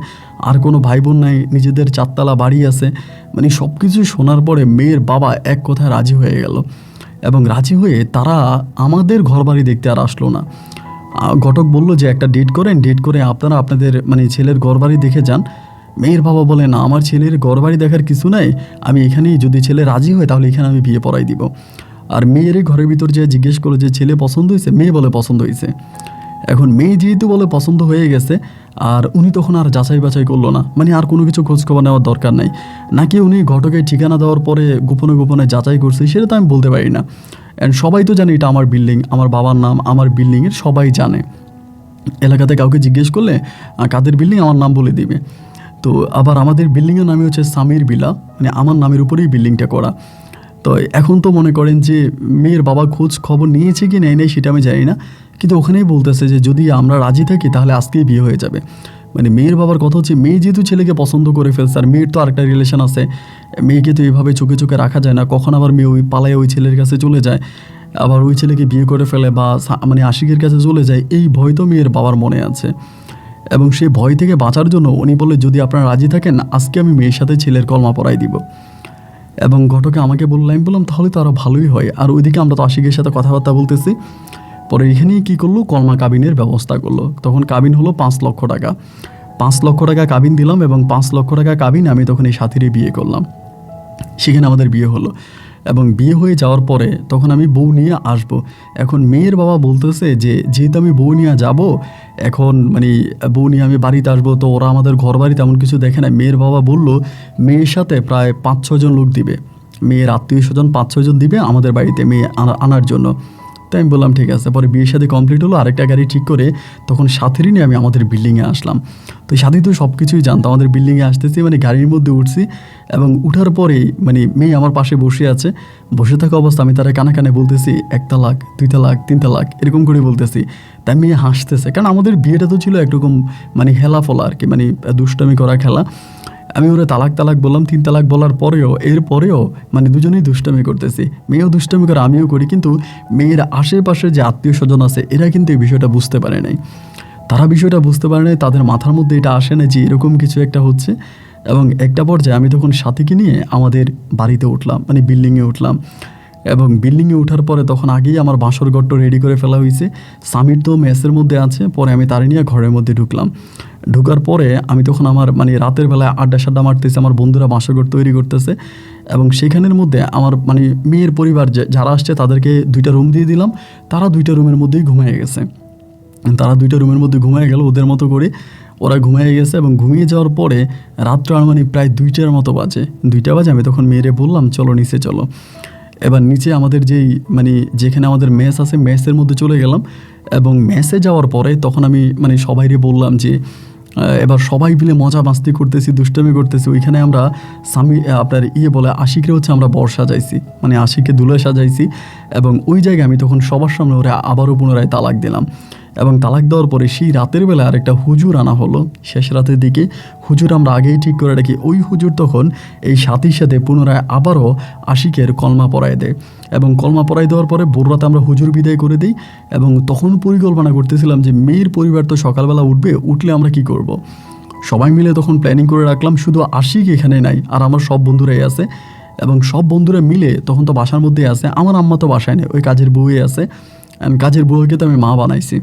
আর কোনো ভাই বোন নাই, নিজেদের 4তলা বাড়ি আছে। মানে সব কিছু শোনার পরে মেয়ের বাবা এক কথায় রাজি হয়ে গেল, এবং রাজি হয়ে তারা আমাদের ঘরবাড়ি দেখতে আর আসলো না। ঘটক বলল যে একটা ডেট করেন, ডেট করে আপনারা আপনাদের মানে ছেলের ঘরবাড়ি দেখে যান। মেয়ের বাবা বলে না, আমার ছেলের ঘরবাড়ি দেখার কিছু নাই, আমি এখানেই, যদি ছেলে রাজি হয় তাহলে এখানে আমি বিয়ে পড়াই দিব। আর মেয়ের ঘরের ভিতর যে জিজ্ঞেস করলো যে ছেলে পছন্দ হয়েছে, মেয়ে বলে পছন্দ হয়েছে। এখন মেয়ে যেহেতু বলে পছন্দ হয়ে গেছে, আর উনি তখন আর যাচাই বাছাই করলো না, মানে আর কোনো কিছু খোঁজখবর নেওয়ার দরকার নাই। নাকি উনি ঘটকের ঠিকানা দেওয়ার পরে গোপনে গোপনে যাচাই করছে, সেটা তো আমি বলতে পারি না। অ্যান্ড সবাই তো জানে এটা আমার বিল্ডিং, আমার বাবার নাম আমার বিল্ডিংয়ের সবাই জানে। এলাকাতে কাউকে জিজ্ঞেস করলে কাদের বিল্ডিং আমার নাম বলে দিবে। তো আবার আমাদের বিল্ডিংয়ের নামই হচ্ছে সামির বিলা, মানে আমার নামের উপরেই বিল্ডিংটা করা। তো এখন তো মনে করেন যে মেয়ের বাবা খোঁজ খবর নিয়েছে কি নেয় নেই সেটা আমি জানি না, কিন্তু ওখানেই বলতেছে যে যদি আমরা রাজি থাকি তাহলে আজকেই বিয়ে হয়ে যাবে। মানে মেয়ের বাবার কথা হচ্ছে, মেয়ে যেহেতু ছেলেকে পছন্দ করে ফেলছে, আর মেয়ের তো আরেকটা রিলেশন আছে, মেয়েকে তো এইভাবে চোখে চোখে রাখা যায় না। কখন আবার মেয়ে ওই পালায় ওই ছেলের কাছে চলে যায়, আবার ওই ছেলেকে বিয়ে করে ফেলে, বা মানে আশিকের কাছে চলে যায়, এই ভয় তো মেয়ের বাবার মনে আছে। এবং সেই ভয় থেকে বাঁচার জন্য উনি বলে যদি আপনারা রাজি থাকেন আজকে আমি মেয়ের সাথে ছেলের কলমা পড়াই দিব। এবং ঘটকে আমাকে বললো, আমি বললাম তাহলে তো আরও ভালোই হয়। আর ওইদিকে আমরা তো আশিকের সাথে কথাবার্তা বলতেছি। পরে এখানেই কী করলো, কলমা কাবিনের ব্যবস্থা করলো। তখন কাবিন হলো 5 লক্ষ টাকা। 5 লক্ষ টাকা কাবিন দিলাম, এবং 5 লক্ষ টাকা কাবিন আমি তখন এই সাথীরে বিয়ে করলাম। সেখানে আমাদের বিয়ে হলো, এবং বিয়ে হয়ে যাওয়ার পরে তখন আমি বউ নিয়ে আসব। এখন মেয়ের বাবা বলতেছে যে যেহেতু আমি বউ নিয়ে যাব, এখন মানে বউ নিয়ে আমি বাড়িতে আসবো, তো ওরা আমাদের ঘর বাড়ি তেমন কিছু দেখে না। মেয়ের বাবা বলল মেয়ের সাথে প্রায় 5-6 জন লোক দিবে, মেয়ের আত্মীয় স্বজন 5-6 জন দিবে আমাদের বাড়িতে মেয়ে আনার জন্য। তাই আমি বললাম ঠিক আছে। পরে বিয়ের সাথে কমপ্লিট হলো, আরেকটা গাড়ি ঠিক করে তখন সাথীরই নিয়ে আমি আমাদের বিল্ডিংয়ে আসলাম। তো সাথী তো সব কিছুই জানতো, আমাদের বিল্ডিংয়ে আসতেছি, মানে গাড়ির মধ্যে উঠছি, এবং উঠার পরেই মানে মেয়ে আমার পাশে বসে আছে। বসে থাকা অবস্থা আমি তারা কানে কানে বলতেছি 1 তালাক 2 তালাক 3 তালাক এরকম করে বলতেছি। তাই মেয়ে হাসতেছে, কারণ আমাদের বিয়েটা তো ছিল একরকম মানে খেলা ফলা আর কি, মানে দুষ্টামি করা খেলা। আমি ওরা তালাক বললাম, 3 তালাক বলার এরপরেও মানে দুজনেই দুষ্টামি করতেছি, মেয়েও দুষ্টামি করে আমিও করি। কিন্তু মেয়ের আশেপাশে যে আত্মীয় স্বজন আছে এরা কিন্তু এই বিষয়টা বুঝতে পারে নাই, তাদের মাথার মধ্যে এটা আসে না যে এরকম কিছু একটা হচ্ছে। এবং একটা পর্যায়ে আমি তখন সাথীকে নিয়ে আমাদের বাড়িতে উঠলাম, মানে বিল্ডিংয়ে উঠলাম। এবং বিল্ডিংয়ে ওঠার পরে তখন আগেই আমার বাসর ঘরটা রেডি করে ফেলা হয়েছে। সামির তো মেসের মধ্যে আছে, পরে আমি তারে নিয়ে ঘরের মধ্যে ঢুকলাম। ঢোকার পরে আমি তখন আমার মানে রাতের বেলায় আড্ডা মারতেছি, আমার বন্ধুরা বাসর ঘর তৈরি করতেছে, এবং সেখানের মধ্যে আমার মানে মেয়ের পরিবার যারা আসছে তাদেরকে 2টা রুম দিয়ে দিলাম, তারা 2টা রুমের মধ্যেই ঘুমিয়ে গেছে। তারা 2টা রুমের মধ্যে ঘুমিয়ে গেল ওদের মতো করে, ওরা ঘুমিয়ে গেছে। এবং ঘুমিয়ে যাওয়ার পরে রাত্র মানে প্রায় 2টার মতো বাজে, 2টা বাজে। আমি তখন মেয়েরে বললাম চলো নিচে চলো। এবার নিচে আমাদের যেই মানে যেখানে আমাদের মেস আছে মেসের মধ্যে চলে গেলাম। এবং মেসে যাওয়ার পরে তখন আমি মানে সবাইকে বললাম যে এবার সবাই মিলে মজা মাস্তি করতেছি, দুষ্টামি করতেছি। ওইখানে আমরা আপনার বলে আশিকরে হচ্ছে আমরা বর সাজাইছি, মানে আশিককে দুলে সাজাইছি। এবং ওই জায়গায় আমি তখন সবার সামনে ওরা আবারও পুনরায় তালাক দিলাম। এবং তালাক দেওয়ার পরে সেই রাতের বেলা আরেকটা হুজুর আনা হলো শেষ রাতের দিকে। হুজুর আমরা আগেই ঠিক করে রাখি, ওই হুজুর তখন এই সাথীর সাথে পুনরায় আবারও আশিকের কলমা পড়ায় দেয়। এবং কলমা পড়াই দেওয়ার পরে ভোর রাতে আমরা হুজুর বিদায় করে দিই। এবং তখন পরিকল্পনা করতেছিলাম যে মেয়ের পরিবার তো সকালবেলা উঠলে আমরা কি করব। সবাই মিলে তখন প্ল্যানিং করে রাখলাম, শুধু আশিক এখানে নাই, আর আমার সব বন্ধুরাই আছে। এবং সব বন্ধুরা মিলে তখন তো বাসার মধ্যেই আছে, আমার আম্মা তো বাসায় নেই, ওই কাজের বউই আছে। কাজের বউকে তো আমি মা বানাইছি।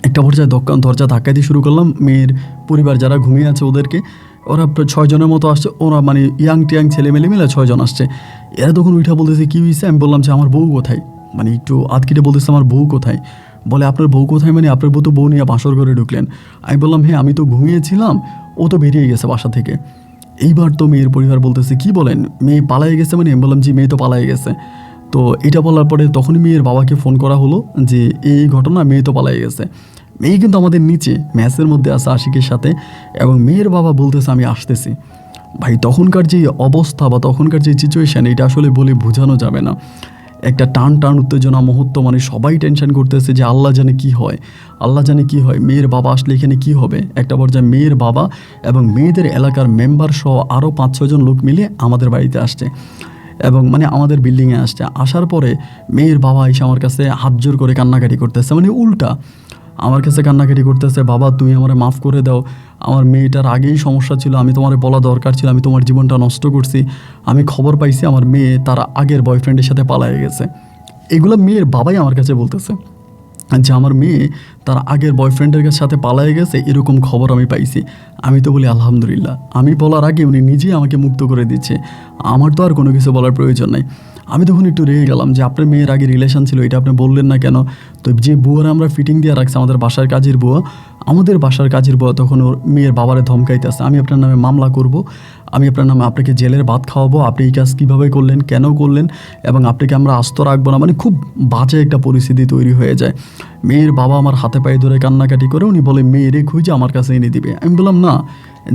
একটা পর্যায়ে দরজা ধাক্কা দিয়ে শুরু করলাম, মেয়ের পরিবার যারা ঘুমিয়ে আছে ওদেরকে। ওরা 6 জনের মতো আসছে, ওরা মানে ইয়াং টিয়াং ছেলে মেলে মিলে 6 জন আসছে। এরা তখন উঠা বলতেছে কী হয়েছে। আমি বললাম যে আমার বউ কোথায়, মানে একটু আতকিটে বলতেছে আমার বউ কোথায়। বলে আপনার বউ কোথায়, মানে আপনার বউ তো বউ নিয়ে বাসর ঘরে ঢুকলেন। আমি বললাম হ্যাঁ আমি তো ঘুমিয়েছিলাম, ও তো বেরিয়ে গেছে বাসা থেকে। এইবার তো মেয়ের পরিবার বলতেছে কি বলেন, মেয়ে পালায়ে গেছে মানে? আমি বললাম জি মেয়ে তো পালায়ে গেছে। তো এটা বলার পরে তখনই মেয়ের বাবাকে ফোন করা হলো যে এই ঘটনা, মেয়ে তো পালায়ে গেছে। মেয়ে কিন্তু আমাদের নিচে ম্যাচের মধ্যে আছে আশিকের সাথে। এবং মেয়ের বাবা বলতেছে আমি আসতেছি। ভাই তখনকার যে অবস্থা বা তখনকার যে সিচুয়েশান, এটা আসলে বলে বোঝানো যাবে না। একটা টান উত্তেজনা মুহূর্ত, মানে সবাই টেনশন করতেছে যে আল্লাহ জানে কি হয়, আল্লাহ জানে কি হয়, মেয়ের বাবা আসলে এখানে কি হবে। একটা পর্যায়ে মেয়ের বাবা এবং মেয়েদের এলাকার মেম্বার সহ আরও 5-6 জন লোক মিলে আমাদের বাড়িতে আসছে। এবং মানে আমাদের বিল্ডিংয়ে আসছে। আসার পরে মেয়ের বাবা এসে আমার কাছে হাত জোর করে কান্নাকাটি করতেছে, মানে উল্টা আমার কাছে কান্নাকাটি করতেছে, বাবা তুমি আমার মাফ করে দাও, আমার মেয়েটার আগেই সমস্যা ছিল, আমি তোমার বলা দরকার ছিল, আমি তোমার জীবনটা নষ্ট করছি। আমি খবর পাইছি আমার মেয়ে তার আগের বয়ফ্রেন্ডের সাথে পালায়ে গেছে। এগুলো মেয়ের বাবাই আমার কাছে বলতেছে যে আমার মেয়ে তার আগের বয়ফ্রেন্ডের সাথে পালায়ে গেছে, এরকম খবর আমি পাইছি। আমি তো বলি আলহামদুলিল্লাহ। আমি বলার আগে উনি নিজেই আমাকে মুক্ত করে দিচ্ছে, আমার তো আর কোনো কিছু বলার প্রয়োজন নাই। আমি তখন একটু রেগে গেলাম যে আপনার মেয়ের আগে রিলেশন ছিল, এটা আপনি বললেন না কেন? তো যে বুয়ারা আমরা ফিটিং দিয়ে রাখছি, আমাদের বাসার কাজের বুয়া তখন ওর মেয়ের বাবারে ধমকাইতেছে, আমি আপনার নামে মামলা করব, আমি আপনার নামে আপনাকে জেলের ভাত খাওয়াবো, আপনি এই কাজ কীভাবে করলেন, কেন করলেন, এবং আপনাকে আমরা আস্ত রাখবো না। মানে খুব বাজে একটা পরিস্থিতি তৈরি হয়ে যায়। মেয়ের বাবা আমার হাতে পায়ে ধরে কান্নাকাটি করে উনি বলে মেয়েরে খুঁজে আমার কাছে এনে দিবে। আমি বললাম না,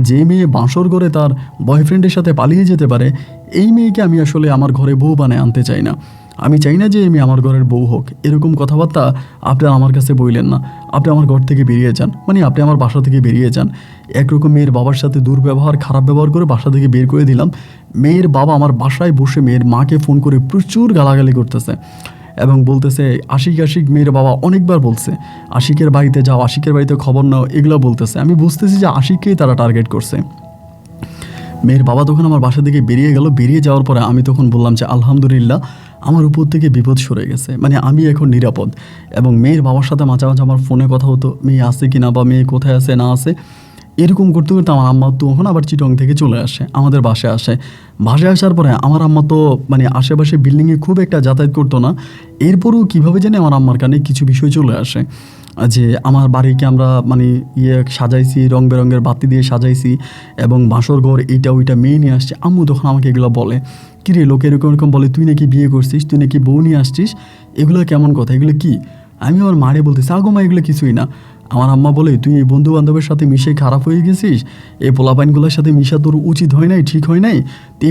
যে মেয়ে বাঁশর করে তার বয়ফ্রেন্ডের সাথে পালিয়ে যেতে পারে, এই মেয়েকে আমি আসলে আমার ঘরে বউ বানায় আনতে চাই না। আমি চাই না যে এই মেয়ে আমার ঘরের বউ হোক। এরকম কথাবার্তা আপনি আমার কাছে বললেন না, আপনি আমার ঘর থেকে বেরিয়ে যান, মানে আপনি আমার বাসা থেকে বেরিয়ে যান। একরকম মেয়ের বাবার সাথে দুর্ব্যবহার, খারাপ ব্যবহার করে বাসা থেকে বের করে দিলাম। মেয়ের বাবা আমার বাসায় বসে মেয়ের মাকে ফোন করে প্রচুর গালাগালি করতেছে এবং বলতেছে আশিক মেয়ের বাবা অনেকবার বলছে আশিকের বাড়িতে যাও, আশিকের বাড়িতে খবর নাও, এগুলো বলতেছে। আমি বুঝতেছি যে আশিককেই তারা টার্গেট করছে। মেয়ের বাবা তখন আমার বাসা থেকে বেরিয়ে গেল। বেরিয়ে যাওয়ার পরে আমি তখন বললাম যে আলহামদুলিল্লাহ আমার উপর থেকে বিপদ সরে গেছে, মানে আমি এখন নিরাপদ। এবং মেয়ের বাবার সাথে মাঝে মাঝে আমার ফোনে কথা হতো, মেয়ে আসে কি না বা মেয়ে কোথায় আছে না আসে, এরকম করতে করতে আমার আম্মা তখন আবার চিটং থেকে চলে আসে, আমাদের বাসায় আসে। বাসায় আসার পরে আমার আম্মা তো মানে আশেপাশে বিল্ডিংয়ে খুব একটা যাতায়াত করতো না। এরপরও কীভাবে জানি আমার আম্মার কানে কিছু বিষয় চলে আসে যে আমার বাড়িকে আমরা মানে সাজাইছি, রং বেরঙের বাতি দিয়ে সাজাইছি এবং বাসর ঘর এইটা ওইটা মেয়ে নিয়ে আসছে। আম্মু তখন আমাকে এগুলো বলে, কিরে লোকে এরকম এরকম বলে তুই নাকি বিয়ে করছিস, তুই নাকি বউ নিয়ে আসছিস, এগুলো কেমন কথা, এগুলো কি? আমি আমার মারে বলতেছি আগো মা এগুলো কিছুই না। আমার আম্মা বলে তুই এই বন্ধু বান্ধবের সাথে মিশে খারাপ হয়ে গেছিস, এই পোলাপাইনগুলোর সাথে মিশা তোর উচিত হয় নাই, ঠিক হয় নাই, তুই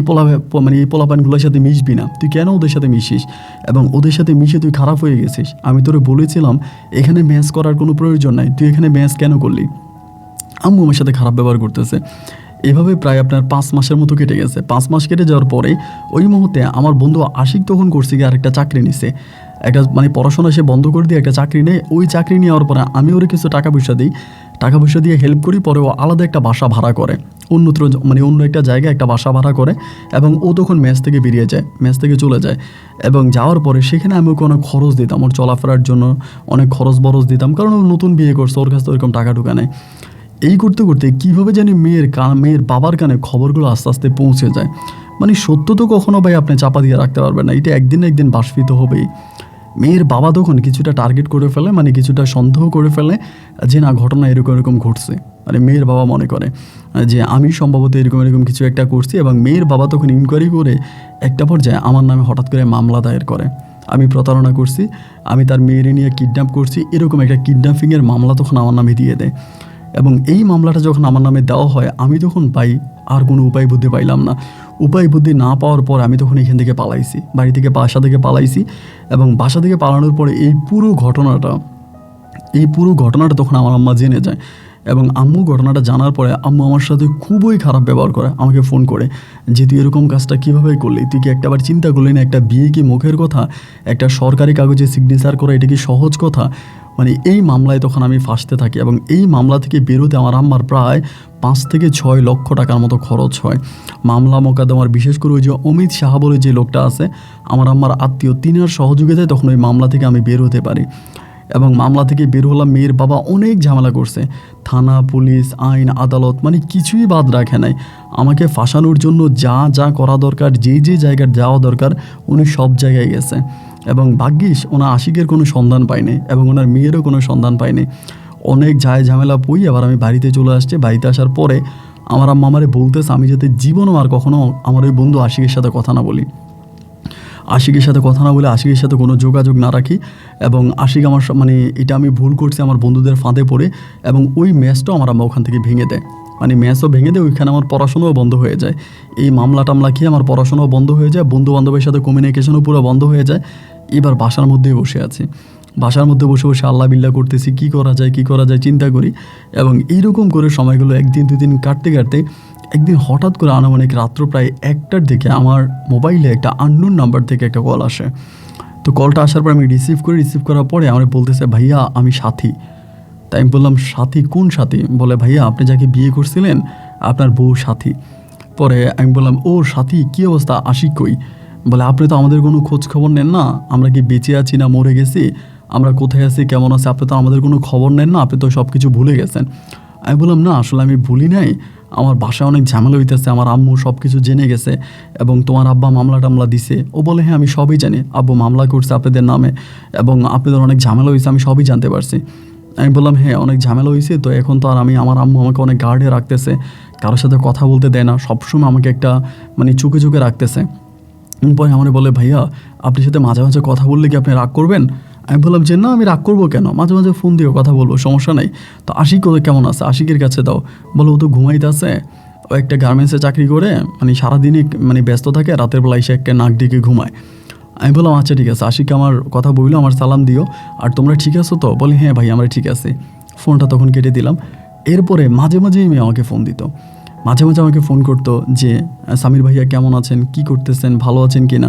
এই পোলাপাইনগুলোর সাথে মিশবি না, তুই কেন ওদের সাথে মিশিস এবং ওদের সাথে মিশে তুই খারাপ হয়ে গেছিস। আমি তোরে বলেছিলাম এখানে ম্যাচ করার কোনো প্রয়োজন নাই, তুই এখানে ম্যাচ কেন করলি? আম্মু আমার সাথে খারাপ ব্যবহার করতেছে। এভাবে প্রায় আপনার 5 মাসের মতো কেটে গেছে। 5 মাস কেটে যাওয়ার পরে ওই মুহূর্তে আমার বন্ধু আশিক তখন করছে গিয়ে আরেকটা চাকরি নিছে, একটা মানে পড়াশোনা সে বন্ধ করে দিয়ে একটা চাকরি নেয়। ওই চাকরি নেওয়ার পরে আমি ওরে কিছু টাকা পয়সা দিই, টাকা পয়সা দিয়ে হেল্প করি। পরে ও আলাদা একটা বাসা ভাড়া করে, অন্য একটা জায়গায় একটা বাসা ভাড়া করে এবং ও তখন ম্যাচ থেকে বেরিয়ে যায়, ম্যাচ থেকে চলে যায়। এবং যাওয়ার পরে সেখানে আমি ওকে অনেক খরচ দিতাম, ওর চলাফেরার জন্য অনেক খরচ বরচ দিতাম, কারণ ও নতুন বিয়ে করছে, ওর কাছে তো ওরকম টাকা ঢুকা নেয়। এই করতে করতে কীভাবে জানি মেয়ের বাবার কানে খবরগুলো আস্তে আস্তে পৌঁছে যায়। মানে সত্য তো কখনো ভাই আপনি চাপা দিয়ে রাখতে পারবেন না, এটা একদিন না একদিন বাষ্পিত হবেই। মেয়ের বাবা তখন কিছুটা টার্গেট করে ফেলে, মানে কিছুটা সন্দেহ করে ফেলে যে না ঘটনা এরকম এরকম ঘটছে। মানে মেয়ের বাবা মনে করে যে আমি সম্ভবত এরকম এরকম কিছু একটা করছি, এবং মেয়ের বাবা তখন ইনকোয়ারি করে একটা পর্যায়ে আমার নামে হঠাৎ করে মামলা দায়ের করে। আমি প্রতারণা করছি, আমি তার মেয়েরে নিয়ে কিডন্যাপ করছি, এরকম একটা কিডন্যাপিংয়ের মামলা তখন আমার নামে দিয়ে দেয়। এবং এই মামলাটা যখন আমার নামে দেওয়া হয়, আমি তখন পাই আর কোনো উপায় বুদ্ধি পাইলাম না। উপায় বুদ্ধি না পাওয়ার পর আমি তখন এখান থেকে পালাইছি, বাড়ি থেকে বাসা থেকে পালাইছি। এবং বাসা থেকে পালানোর পরে এই পুরো ঘটনাটা তখন আমার আম্মা জেনে যায়। এবং আম্মু ঘটনাটা জানার পরে আম্মু আমার সাথে খুবই খারাপ ব্যবহার করে, আমাকে ফোন করে যে তুই এরকম কাজটা কীভাবে করলি, তুই কি একটাবার চিন্তা করলি না, একটা বিয়ে কি মুখের কথা, একটা সরকারি কাগজে সিগনেচার করা এটা কি সহজ কথা। মানে এই মামলায় তখন আমি ফাঁসতে থাকি, এবং এই মামলা থেকে বেরোতে আমার আম্মার প্রায় 5 থেকে 6 লক্ষ টাকার মতো খরচ হয়। মামলা মোকদ্দমার, বিশেষ করে ওই যে অমিত সাহা বলে যে লোকটা আছে আমার আম্মার আত্মীয়, তিনার সহযোগিতায় তখন ওই মামলা থেকে আমি বের হতে পারি। এবং মামলা থেকে বের হলাম, মেয়ের বাবা অনেক ঝামেলা করছে, থানা, পুলিশ, আইন, আদালত, মানে কিছুই বাদ রাখে নাই। আমাকে ফাঁসানোর জন্য যা যা করা দরকার, যে যে জায়গায় যাওয়া দরকার উনি সব জায়গায় গেছে। এবং ভাগ্যিস ওনার আশিকের কোনো সন্ধান পায়নি, এবং ওনার মেয়েরও কোনো সন্ধান পায়নি। অনেক ঝামেলা পুই আবার আমি বাড়িতে চলে আসছি। বাড়িতে আসার পরে আমার আম্মা আমারে বলতেছে আমি যাতে জীবনও আর কখনো আমার ওই বন্ধু আশিকের সাথে কথা না বলি, আশিকের সাথে কথা না বলে আশিকের সাথে কোনো যোগাযোগ না রাখি। এবং আশিক আমার মানে এটা আমি ভুল করছি আমার বন্ধুদের ফাঁদে পড়ে, এবং ওই ম্যাচটাও আমার আম্মা ওখান থেকে ভেঙে দেয়। মানে ম্যাচও ভেঙে দেয়, ওইখানে আমার পড়াশোনাও বন্ধ হয়ে যায়। এই মামলা টামলা খেয়ে আমার পড়াশোনাও বন্ধ হয়ে যায়, বন্ধু বান্ধবের সাথে কমিউনিকেশনও পুরো বন্ধ হয়ে যায়। এবার বাসার মধ্যেই বসে আছি, বাসার মধ্যে বসে বসে আল্লাহ বিল্লাহ করতেছি কী করা যায় চিন্তা করি। এবং এইরকম করে সময়গুলো একদিন দুদিন কাটতে কাটতে একদিন হঠাৎ করে আনুমানিক রাত্র প্রায় 1টার দিকে আমার মোবাইলে একটা আননোন নাম্বার থেকে একটা কল আসে। তো কলটা আসার পর আমি রিসিভ করার পরে আমার বলতেছে ভাইয়া আমি সাথী। তাই আমি বললাম সাথী, কোন সাথী? বলে ভাইয়া আপনি যাকে বিয়ে করছিলেন আপনার বউ সাথী। পরে আমি বললাম ও সাথী, কী অবস্থা, আশিক কই? বলে আপনি তো আমাদের কোনো খোঁজ খবর নেন না, আমরা কি বেঁচে আছি না মরে গেছি, আমরা কোথায় আছি কেমন আছে, আপনি তো আমাদের কোনো খবর নেন না, আপনি তো সব কিছু ভুলে গেছেন। আমি বললাম না আসলে আমি ভুলি নাই, আমার বাসায় অনেক ঝামেলা হইতেছে, আমার আম্মু সব কিছু জেনে গেছে এবং তোমার আব্বা মামলা টামলা দিছে। ও বলে হ্যাঁ আমি সবই জানি, আব্বু মামলা করছে আপনাদের নামে এবং আপনাদের অনেক ঝামেলা হয়েছে, আমি সবই জানতে পারছি। আমি বললাম হ্যাঁ অনেক ঝামেলা হয়েছে, তো এখন তো আর আমার আম্মু আমাকে অনেক গার্ডে রাখতেছে, কারোর সাথে কথা বলতে দেয় না, সবসময় আমাকে একটা মানে চোখে চোখে রাখতেছে। পরে আমার বলে ভাইয়া আপনার সাথে মাঝে মাঝে কথা বললে কি আপনি রাগ করবেন? আমি বললাম যে না আমি রাগ করবো কেন, মাঝে মাঝে ফোন দিয়েও কথা বলবো, সমস্যা নেই। তো আশিক ওদের কেমন আছে, আশিকের কাছে দাও। বলো ও তো ঘুমাইতে আছে, ও একটা গার্মেন্টসে চাকরি করে, মানে সারাদিনই মানে ব্যস্ত থাকে, রাতের বেলা এসে একটা নাক ডেকে ঘুমায়। আমি বললাম আচ্ছা ঠিক আছে, আশিক আমার কথা বললো, আমার সালাম দিও, আর তোমরা ঠিক আছো তো? বলে হ্যাঁ ভাই আমরা ঠিক আছি। ফোনটা তখন কেটে দিলাম। এরপরে মাঝে মাঝেই মেয়ে আমাকে ফোন দিত, মাঝে মাঝে আমাকে ফোন করতো যে সামির ভাইয়া কেমন আছেন, কি করতেছেন, ভালো আছেন কি না,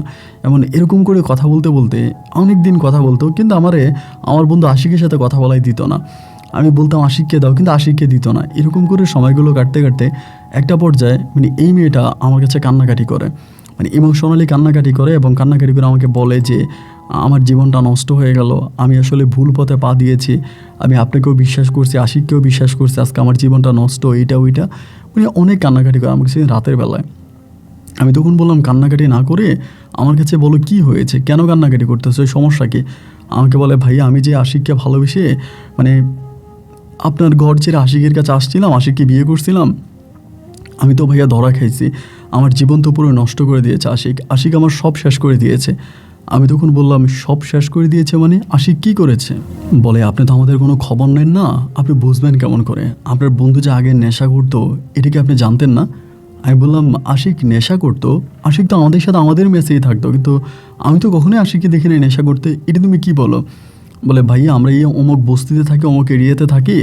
এরকম করে কথা বলতে বলতে অনেক দিন কথা বলতো। কিন্তু আমার বন্ধু আশিকের সাথে কথা বলাই দিত না। আমি বলতাম আশিককে দাও, কিন্তু আশিককে দিত না। এরকম করে সময়গুলো কাটতে কাটতে একটা পর্যায়ে এই মেয়েটা আমার কাছে কান্নাকাটি করে, ইমোশনালি কান্নাকাটি করে, এবং কান্নাকাটি করে আমাকে বলে যে আমার জীবনটা নষ্ট হয়ে গেল, আমি আসলে ভুল পথে পা দিয়েছি, আমি আপনাকেও বিশ্বাস করছি, আশিককেও বিশ্বাস করছি, আজকে আমার জীবনটা নষ্ট, এইটা ওইটা অনেক কান্নাকাটি করে আমার কাছে রাতের বেলায়। আমি তখন বললাম কান্নাকাটি না করে আমার কাছে বলো কি হয়েছে, কেন কান্নাকাটি করতেছো, সমস্যা কি? আমাকে বলে ভাইয়া আমি যে আশিককে ভালোবেসে আপনার ঘর ছেড়ে আশিকের কাছে আসছিলাম, আশিককে বিয়ে করছিলাম, আমি তো ভাইয়া ধরা খাইছি, আমার জীবন তো পুরো নষ্ট করে দিয়েছে আশিক আমার সব শেষ করে দিয়েছে। আমি তখন বললাম সব শেষ করে দিয়েছে মানে আশিক কী করেছে? বলে আপনি তো আমাদের কোনো খবর নেন না, আপনি বুঝবেন কেমন করে? আপনার বন্ধু যে আগে নেশা করতো এটা কি আপনি জানতেন না? আমি বললাম আশিক নেশা করতো, আশিক তো আমাদের সাথে আমাদের মেসেই থাকতো, কিন্তু আমি তো কখনোই আশিককে দেখি নাই নেশা করতে, এটা তুমি কি বলো? বলে ভাইয়া আমরা এই অমুক বস্তিতে থাকি, অমুক এরিয়াতে থাকি,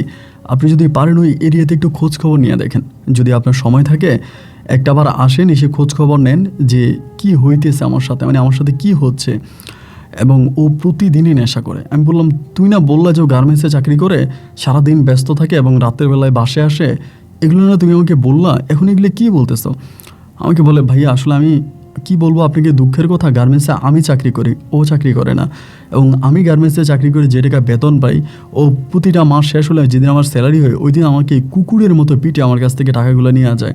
আপনি যদি পারেন ওই এরিয়াতে একটু খোঁজ খবর নিয়ে দেখেন, যদি আপনার সময় থাকে একটা বার আসেন, এসে খোঁজ খবর নেন যে কি হইতেছে আমার সাথে, আমার সাথে কি হচ্ছে। এবং ও প্রতিদিনই নেশা করে। আমি বললাম তুই না বললা যে ও গার্মেন্টসে চাকরি করে, সারাদিন ব্যস্ত থাকে এবং রাতের বেলায় বাসে আসে, এগুলো না তুমি আমাকে বললা, এখন এগুলো কী বলতেছো? আমাকে বলে ভাইয়া আসলে আমি কি বলবো আপনাকে, দুঃখের কথা, গার্মেন্টসে আমি চাকরি করি, ও চাকরি করে না, এবং আমি গার্মেন্টসে চাকরি করে যে টাকা বেতন পাই, ও প্রতিটা মাস শেষ হলে যেদিন আমার স্যালারি হয় ওই দিন আমাকে কুকুরের মতো পিটে আমার কাছ থেকে টাকাগুলো নিয়ে যায়।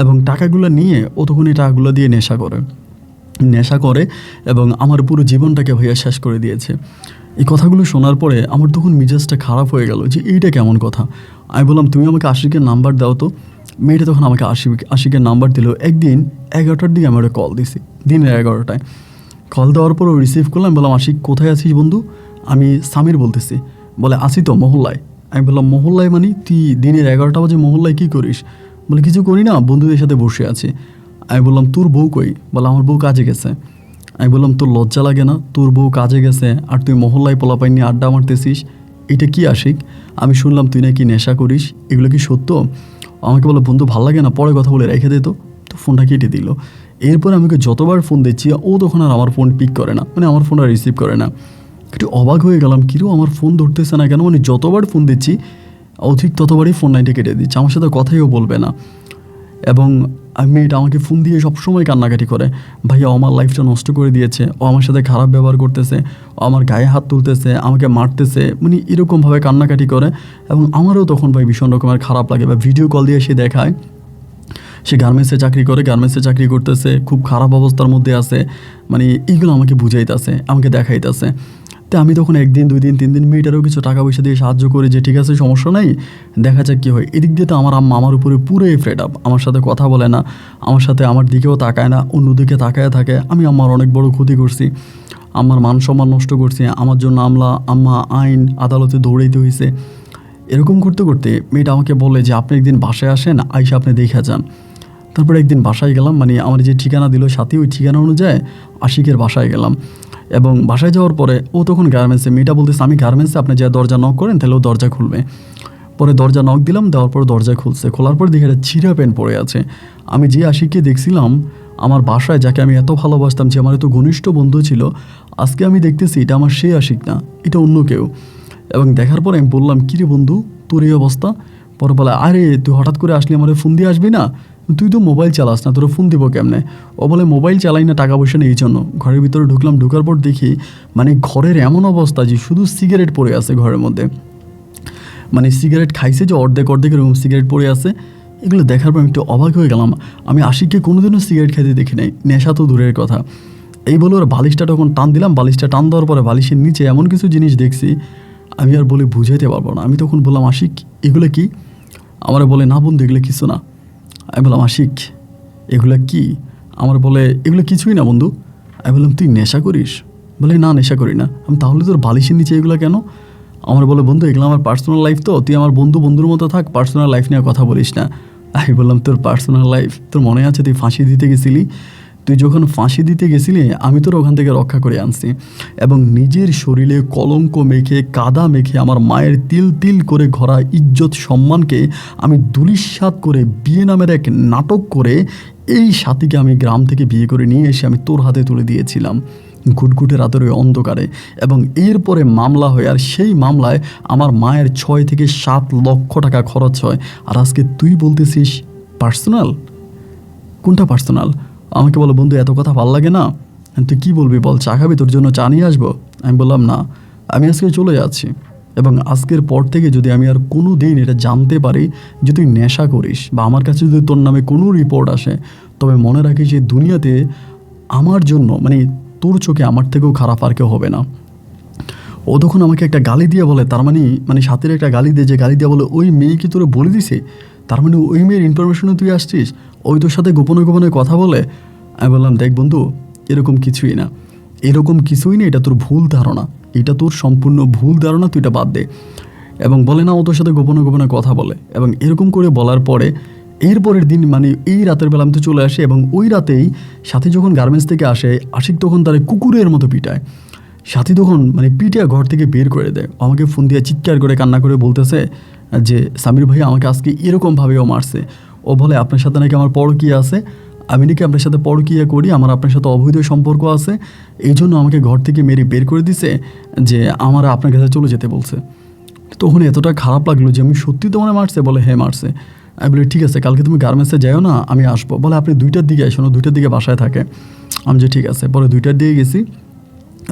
এবং টাকাগুলো নিয়ে ও তখন এই টাকাগুলো দিয়ে নেশা করে এবং আমার পুরো জীবনটাকে ভাইয়া শেষ করে দিয়েছে। এই কথাগুলো শোনার পরে আমার তখন মেজাজটা খারাপ হয়ে গেল যে এইটা কেমন কথা। আমি বললাম তুমি আমাকে আশিকের নাম্বার দাও তো। মেয়েটা তখন আমাকে আশিকের নাম্বার দিল। একদিন 11টার দিকে আমি ওটা কল দিছি, দিনের 11টায় কল দেওয়ার পর রিসিভ করলাম। বললাম আশিক কোথায় আছিস বন্ধু? আমি সামির বলতেছি। বলে আছি তো মহল্লায়। আমি বললাম মহল্লায় মানে তুই দিনের 11টা বাজে মহল্লায় কী করিস? বলে কিছু করি না, বন্ধুদের সাথে বসে আছি। আমি বললাম তোর বউ কই? বলে আমার বউ কাজে গেছে। আমি বললাম তোর লজ্জা লাগে না? তোর বউ কাজে গেছে আর তুই মহল্লায় পোলাপাই নিয়ে আড্ডা মারতেছিস, এটা কি আশিক? আমি শুনলাম তুই নাকি নেশা করিস, এগুলো কি সত্য? আমাকে বলে বন্ধু ভালো লাগে না, পরে কথা বলে রেখে দে। তো ফোনটা কেটে দিল। এরপরে আমাকে যতবার ফোন দিচ্ছি ও তখন আর আমার ফোন পিক করে না, মানে আমার ফোনটা রিসিভ করে না। একটু অবাক হয়ে গেলাম, কিরও আমার ফোন ধরতেছে না কেন? মানে যতবার ফোন দিচ্ছি ও ঠিক ততবারই ফোন লাইনটা কেটে দিচ্ছে, আমার সাথে কথাইও বলবে না। এবং মেয়েটা আমাকে ফোন দিয়ে সবসময় কান্নাকাটি করে, ভাইয়া আমার লাইফটা নষ্ট করে দিয়েছে, ও আমার সাথে খারাপ ব্যবহার করতেছে, ও আমার গায়ে হাত তুলতেছে, আমাকে মারতেছে, মানে এরকমভাবে কান্নাকাটি করে। এবং আমারও তখন ভাই ভীষণ রকমের খারাপ লাগে। বা ভিডিও কল দিয়ে সে দেখায় সে গার্মেন্টসে চাকরি করে, গার্মেন্টসে চাকরি করতেছে, খুব খারাপ অবস্থার মধ্যে আছে, মানে এইগুলো আমাকে বুঝাইতেছে, আমাকে দেখাইতেছে। তো আমি তখন 1 দিন 2 দিন 3 দিন মেয়েটারও কিছু টাকা পয়সা দিয়ে সাহায্য করি যে ঠিক আছে সমস্যা নাই, দেখা যাক কী হয়। এদিক দিয়ে তো আমার আম্মা আমার উপরে পুরোই ফেড আপ, আমার সাথে কথা বলে না, আমার দিকেও তাকায় না, অন্যদিকে তাকায় থাকে। আমি আম্মার অনেক বড় ক্ষতি করছি, আমার মান সম্মান নষ্ট করছি, আমার জন্য আম্মা আইন আদালতে দৌড়াইতে হয়েছে। এরকম করতে করতে মেয়েটা আমাকে বলে যে আপনি একদিন বাসায় আসেন, আইসা আপনি দেখে যান। তারপরে একদিন বাসায় গেলাম, মানে আমার যে ঠিকানা দিল সাথে ওই ঠিকানা অনুযায়ী আশিকের বাসায় গেলাম। এবং বাসায় যাওয়ার পরে ও তখন গার্মেন্টসে, মেয়েটা বলতেছে আমি গার্মেন্টসে, আপনি যা দরজা নক করেন তাহলে ও দরজা খুলবে। পরে দরজা নক দিলাম, দেওয়ার পর দরজা খুলছে। খোলার পর দেখে একটা ছিঁড়া প্যান্ট পড়ে আছে। আমি যে আশিককে দেখছিলাম আমার বাসায়, যাকে আমি এত ভালোবাসতাম, যে আমার এত ঘনিষ্ঠ বন্ধু ছিল, আজকে আমি দেখতেছি এটা আমার সেই আশিক না, এটা অন্য কেউ। এবং দেখার পরে আমি বললাম কিরে বন্ধু তোর এই অবস্থা? পরে বলে আরে তুই হঠাৎ করে আসলি, আমার ফোন দিয়ে আসবি না? তুই তো মোবাইল চালাস না, তোর ফোন দিব কেমনে? ও বলে মোবাইল চালাই না, টাকা পয়সা নেই এই জন্য। ঘরের ভিতরে ঢুকলাম, ঢোকার পর দেখি মানে ঘরের এমন অবস্থা যে শুধু সিগারেট পড়ে আছে ঘরের মধ্যে, মানে সিগারেট খাইছে যে অর্ধেক এরকম সিগারেট পড়ে আছে। এগুলো দেখার পর আমি একটু অবাক হয়ে গেলাম। আমি আশিককে কোনোদিনও সিগারেট খাইতে দেখি নাই, নেশা তো দূরের কথা। এই বলে ওর বালিশটা তখন টান দিলাম, বালিশটা টান দেওয়ার পরে বালিশের নিচে এমন কিছু জিনিস দেখছি আমি আর বলে বুঝাইতে পারবো না। আমি তখন বললাম আশিক এগুলো কি? আমার বলে না বন্ধু এগুলো কিছু না। আমি বললাম আশিক এগুলো কি? আমার বলে এগুলো কিছুই না বন্ধু। আমি বললাম তুই নেশা করিস? বলে না নেশা করি না। আমি তাহলে তোর বালিশের নিচে এগুলো কেন? আমার বলে বন্ধু এগুলো আমার পার্সোনাল লাইফ, তো তুই আমার বন্ধুর মতো থাক, পার্সোনাল লাইফ নিয়ে কথা বলিস না। আমি বললাম তোর পার্সোনাল লাইফ? তোর মনে আছে তুই ফাঁসি দিতে গেছিলি? তুই যখন ফাঁসি দিতে গেছিলি আমি তোর ওখান থেকে রক্ষা করে আনছি, এবং নিজের শরীরে কলঙ্ক মেখে কাদা মেখে আমার মায়ের তিল তিল করে ঘরা ইজ্জত সম্মানকে আমি দুলিশ্বাত করে বিয়ে নামের এক নাটক করে এই সাথীকে আমি গ্রাম থেকে বিয়ে করে নিয়ে এসে আমি তোর হাতে তুলে দিয়েছিলাম ঘুটঘুটে রাতের ওই অন্ধকারে। এবং এরপরে মামলা হয়, আর সেই মামলায় আমার মায়ের 6 থেকে 7 লক্ষ টাকা খরচ হয়। আর আজকে তুই বলতেছিস পার্সোনাল? কোনটা পার্সোনাল? আমাকে বলো বন্ধু এত কথা ভাল লাগে না, তুই কী বলবি বল, চা খাবি? তোর জন্য চা নিয়ে আসবো? আমি বললাম না, আমি আজকে চলে যাচ্ছি, এবং আজকের পর থেকে যদি আমি আর কোনো দিন এটা জানতে পারি যে তুই নেশা করিস, বা আমার কাছে যদি তোর নামে কোনো রিপোর্ট আসে, তবে মনে রাখিস যে দুনিয়াতে আমার জন্য মানে তোর চোখে আমার থেকেও খারাপ আর কেউ হবে না। ও তখন আমাকে একটা গালি দিয়ে বলে, তার মানে সাথের একটা গালি দিয়ে, যে গালি দিয়ে বলে ওই মেয়ে কি তোরে বলে দিছে? তার মানে ওই মেয়ের ইনফরমেশনে তুই আসছিস, ওই তোর সাথে গোপনে গোপনে কথা বলে? আমি বললাম দেখ বন্ধু এরকম কিছুই না, এটা তোর ভুল ধারণা, এটা তোর সম্পূর্ণ ভুল ধারণা, তুই এটা বাদ দে। এবং বলে না ও তোর সাথে গোপনে গোপনে কথা বলে। এবং এরকম করে বলার পরে এরপরের দিন মানে এই রাতের বেলা আমি তো চলে আসি, এবং ওই রাতেই সাথী যখন গার্মেন্টস থেকে আসে, আশিক তখন তার কুকুরের মতো পিটায়। সাথী তখন মানে পিটিয়া ঘর থেকে বের করে দেয়। আমাকে ফোন দিয়ে চিৎকার করে কান্না করে বলতেছে যে সামির ভাই আমাকে আজকে এরকমভাবেও মারছে। ও বলে আপনার সাথে নাকি আমার পরকীয়া আছে, আমি নাকি আপনার সাথে পরকীয়া করি, আমার আপনার সাথে অবৈধ সম্পর্ক আছে, এই জন্য আমাকে ঘর থেকে মেরে বের করে দিছে, যে আমার আপনার কাছে চলে যেতে বলছে। তখন এতটা খারাপ লাগলো যে আমি সত্যি তো মানে মারছে? বলে হ্যাঁ মারছে। আমি বলি ঠিক আছে কালকে তুমি গার্মেন্টসে যাও না, আমি আসবো। বলে আপনি 2টার দিকে আসুন, 2টার দিকে বাসায় থাকে। আমি যে ঠিক আছে। পরে 2টার দিকে গেছি,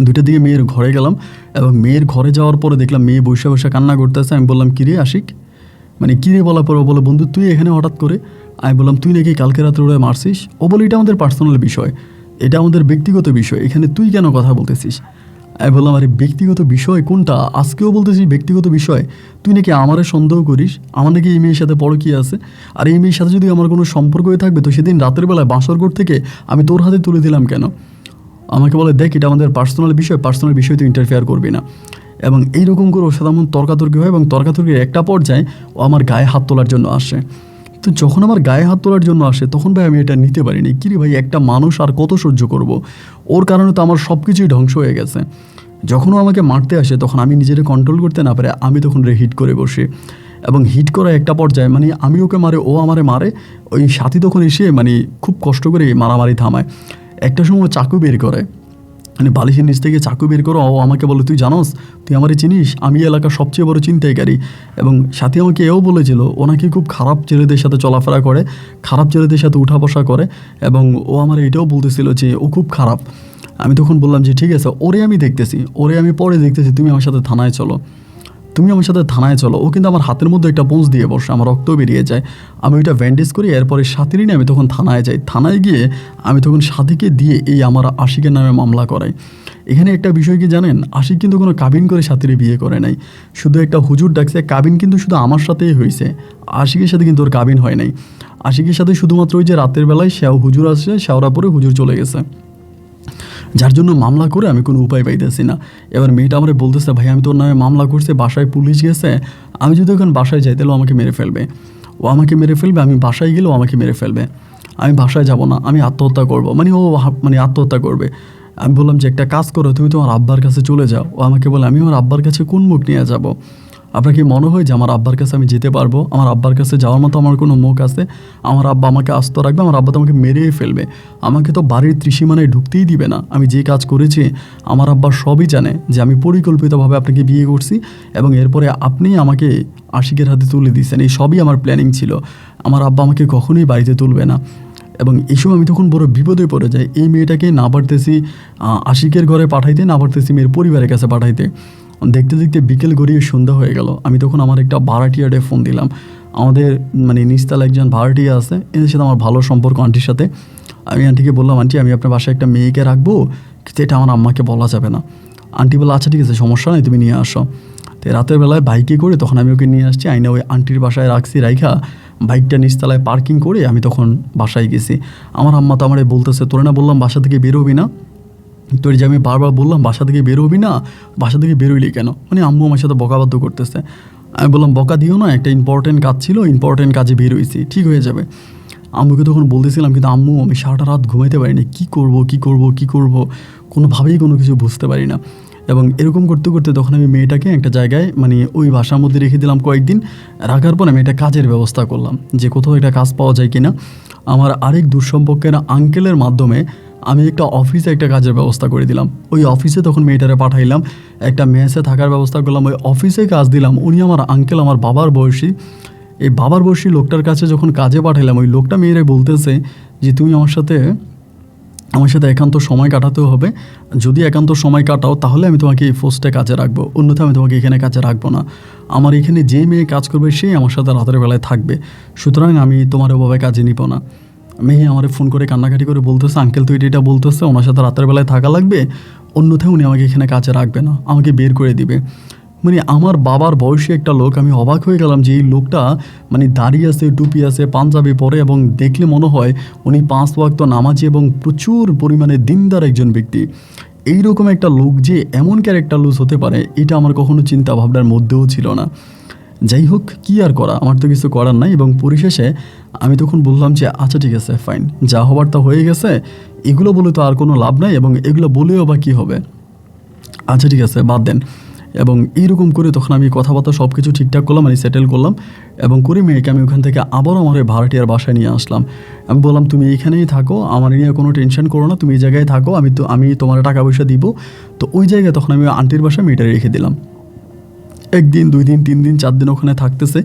2টার দিকে মেয়ের ঘরে গেলাম, এবং মেয়ের ঘরে যাওয়ার পরে দেখলাম মেয়ে বসে বসে কান্না করতেছে। আমি বললাম কিরে আশিক, মানে কিরে বলার পরে বলে বন্ধু তুই এখানে হঠাৎ করে? আমি বললাম তুই নাকি কালকে রাত্রে ওরা মারছিস। ও বলে এটা আমাদের পার্সোনাল বিষয়, এটা আমাদের ব্যক্তিগত বিষয়, এখানে তুই কেন কথা বলতেছিস। আমি বললাম আরে ব্যক্তিগত বিষয় কোনটা, আজকেও বলতেছিস ব্যক্তিগত বিষয়, তুই নাকি আমারে সন্দেহ করিস, আমার নাকি এই মেয়ের সাথে পরকীয়া আছে, আর এই মেয়ের সাথে যদি আমার কোনো সম্পর্ক হয়ে থাকবে তো সেদিন রাতের বেলায় বাসরঘর থেকে আমি তোর হাতে তুলে দিলাম কেন। আমাকে বলে দেখ এটা আমাদের পার্সোনাল বিষয়, পার্সোনাল বিষয় তুই ইন্টারফেয়ার করবি না। এবং এইরকম করে ওর সাথে এমন তর্কাতর্কি হয় এবং তর্কাতর্কির একটা পর্যায়ে ও আমার গায়ে হাত তোলার জন্য আসে। তো যখন আমার গায়ে হাত তোলার জন্য আসে তখন ভাই আমি এটা নিতে পারিনি। কিরে ভাই, একটা মানুষ আর কত সহ্য করব, ওর কারণে তো আমার সব কিছুই ধ্বংস হয়ে গেছে। যখন ও আমাকে মারতে আসে তখন আমি নিজেকে কন্ট্রোল করতে না পারে আমি তখন হিট করে বসি, এবং হিট করা একটা পর্যায়ে মানে আমি ওকে মারে, ও আমারে মারে, ওই সাথী তখন এসে মানে খুব কষ্ট করে মারামারি থামায়। একটা সময় চাকু বের করে, মানে বালিশের নিচ থেকে চাকু বের করো, ও আমাকে বলে তুই জানোস, তুই আমারে চিনিস, আমি এলাকার সবচেয়ে বড় ছিনতাইকারী। এবং সাথে আমাকে এও বলেছিল ও নাকি খুব খারাপ ছেলেদের সাথে চলাফেরা করে, খারাপ ছেলেদের সাথে উঠা বসা করে, এবং ও আমার এটাও বলতেছিল যে ও খুব খারাপ। আমি তখন বললাম যে ঠিক আছে, ওরে আমি দেখতেছি, ওরে আমি পরে দেখতেছি, তুমি আমার সাথে থানায় চলো, তুমি আমার সাথে থানায় চলো। ও কিন্তু আমার হাতের মধ্যে একটা পোঁচ দিয়ে বসে, আমার রক্ত বেরিয়ে যায়, আমি ওইটা ব্যান্ডেজ করি, এরপরে সাথীরই নিয়ে আমি তখন থানায় যাই। থানায় গিয়ে আমি তখন সাথীকে দিয়ে এই আমার আশিকের নামে মামলা করাই। এখানে একটা বিষয় কি জানেন, আশিক কিন্তু কোনো কাবিন করে সাথীরে বিয়ে করে নাই, শুধু একটা হুজুর ডাকছে। কাবিন কিন্তু শুধু আমার সাথেই হয়েছে, আশিকের সাথে কিন্তু ওর কাবিন হয় নাই। আশিকের সাথে শুধুমাত্র ওই যে রাতের বেলায় শ্যাও হুজুর আসছে, শ্যাওরা পরে হুজুর চলে গেছে, যার জন্য মামলা করে আমি কোনো উপায় পাইতেছি না। এবার মেয়েটা আমার বলতেছে ভাই আমি তোর নামে মামলা করছি, বাসায় পুলিশ গেছে, আমি যদি ওখানে বাসায় যাই তাহলে আমাকে মেরে ফেলবে, ও আমাকে মেরে ফেলবে, আমি বাসায় গেলেও আমাকে মেরে ফেলবে, আমি বাসায় যাব না, আমি আত্মহত্যা করব, মানে ও মানে আত্মহত্যা করবে। আমি বললাম যে একটা কাজ করো, তুমি তোমার আব্বার কাছে চলে যাও। ও আমাকে বলে আমি আমার আব্বার কাছে কোন মুখ নিয়ে যাব। আপনার কি মনে হয় যে আমার আব্বার কাছে আমি যেতে পারবো? আমার আব্বার কাছে যাওয়ার মতো আমার কোনো মুখ আছে? আমার আব্বা আমাকে আস্ত রাখবে? আমার আব্বা তো আমাকে মেরেই ফেলবে, আমাকে তো বাড়ির ত্রিসীমানায় ঢুকতেই দিবে না। আমি যে কাজ করেছি আমার আব্বা সবই জানে, যে আমি পরিকল্পিতভাবে আপনাকে বিয়ে করছি এবং এরপরে আপনি আমাকে আশিকের হাতে তুলে দিয়েছেন, এই সবই আমার প্ল্যানিং ছিল। আমার আব্বা আমাকে কখনোই বাড়িতে তুলবে না। এবং এইসব আমি তখন বড় বিপদে পড়ে যাই। এই মেয়েটাকে না পারতেছি আশিকের ঘরে পাঠাইতে, না পারতেছি মেয়ের পরিবারের কাছে পাঠাইতে। দেখতে দেখতে বিকেল গড়িয়ে সন্ধ্যা হয়ে গেল। আমি তখন আমার একটা ভাড়াটিয়ারে ফোন দিলাম, আমাদের মানে নিচতলা একজন ভাড়াটিয়া আছে, এদের সাথে আমার ভালো সম্পর্ক আন্টির সাথে। আমি আন্টিকে বললাম আন্টি আমি আপনার বাসায় একটা মেয়েকে রাখবো, এটা আমার আম্মাকে বলা যাবে না। আন্টি বলে আচ্ছা ঠিক আছে সমস্যা নেই, তুমি নিয়ে আসো। তো রাতের বেলায় বাইকে করে তখন আমি ওকে নিয়ে আসছি, আইনা ওই আন্টির বাসায় রাখছি, রাইখা বাইকটা নিচতলায় পার্কিং করে আমি তখন বাসায় গেছি। আমার আম্মা তো আমার বলতেছে তোরে না বললাম বাসা থেকে বেরোবি না, তোর যে আমি বারবার বললাম বাসা থেকে বেরোবি না, বাসা থেকে বেরোইলি কেন, মানে আম্মু আমার সাথে বকাবাধ্য করতেছে। আমি বললাম বকা দিও না, একটা ইম্পর্টেন্ট কাজ ছিল, ইম্পর্টেন্ট কাজে বের হয়েছি, ঠিক হয়ে যাবে। আম্মুকে তখন বলতেছিলাম কিন্তু আম্মু আমি সারাটা রাত ঘুমাইতে পারিনি, কী করব কোনোভাবেই কোনো কিছু বুঝতে পারি না। এবং এরকম করতে করতে তখন আমি মেয়েটাকে একটা জায়গায় মানে ওই বাসার মধ্যে রেখে দিলাম কয়েকদিন। রাখার পর আমি একটা কাজের ব্যবস্থা করলাম যে কোথাও একটা কাজ পাওয়া যায় কিনা। আমার আরেক দুঃসম্পর্কের আঙ্কেলের মাধ্যমে আমি একটা অফিসে একটা কাজের ব্যবস্থা করে দিলাম। ওই অফিসে তখন মেয়েটারে পাঠাইলাম, একটা মেসে থাকার ব্যবস্থা করলাম, ওই অফিসে কাজ দিলাম। উনি আমার আঙ্কেল, আমার বাবার বয়সী। এই বাবার বয়সী লোকটার কাছে যখন কাজে পাঠাইলাম, ওই লোকটা মেয়েরে বলতেছে যে তুমি আমার সাথে একান্ত সময় কাটাতেও হবে, যদি একান্ত সময় কাটাও তাহলে আমি তোমাকে এই পোস্টে কাজে রাখবো, অন্যথায় আমি তোমাকে এখানে কাজে রাখবো না। আমার এখানে যে মেয়ে কাজ করবে সেই আমার সাথে রাতের বেলায় থাকবে, সুতরাং আমি তোমার ওভাবে কাজে নিব না। মেয়ে আমার ফোন করে কান্নাকাটি করে বলতেছে আঙ্কেল তো এটা বলতেছে ওনার সাথে রাতের বেলায় থাকা লাগবে, অন্যথায় উনি আমাকে এখানে কাজে রাখবে না, আমাকে বের করে দিবে। মানে আমার বাবার বয়সী একটা লোক, আমি অবাক হয়ে গেলাম যে এই লোকটা মানে দাড়ি আছে, টুপি আছে, পাঞ্জাবি পরে এবং দেখলে মনে হয় উনি 5 ওয়াক্ত নামাজি এবং প্রচুর পরিমাণে দিনদার একজন ব্যক্তি। এইরকম একটা লোক যে এমন ক্যারেক্টার লুজ হতে পারে এটা আমার কখনো চিন্তা ভাবনার মধ্যেও ছিল না। যাই হোক, কী আর করা, আমার তো কিছু করার নাই। এবং পরিশেষে আমি তখন বললাম যে আচ্ছা ঠিক আছে ফাইন, যা হবার তা হয়ে গেছে, এগুলো বলে তো আর কোনো লাভ নাই, এবং এগুলো বলেও বা কী হবে, আচ্ছা ঠিক আছে বাদ দেন। এবং এইরকম করে তখন আমি কথাবার্তা সব কিছু ঠিকঠাক করলাম, মানে সেটেল করলাম, এবং করে মেয়েকে আমি ওখান থেকে আবারও আমার ওই ভাড়াটিয়ার বাসায় নিয়ে আসলাম। আমি বললাম তুমি এইখানেই থাকো, আমার নিয়ে কোনো টেনশন করো না, তুমি এই জায়গায় থাকো, আমি তোমার টাকা পয়সা দিব। তো ওই জায়গায় তখন আমি আন্টির বাসায় মেয়েটা রেখে দিলাম। 1 দিন 2 দিন 3 দিন 4 দিন ওখানে থাকতেছে।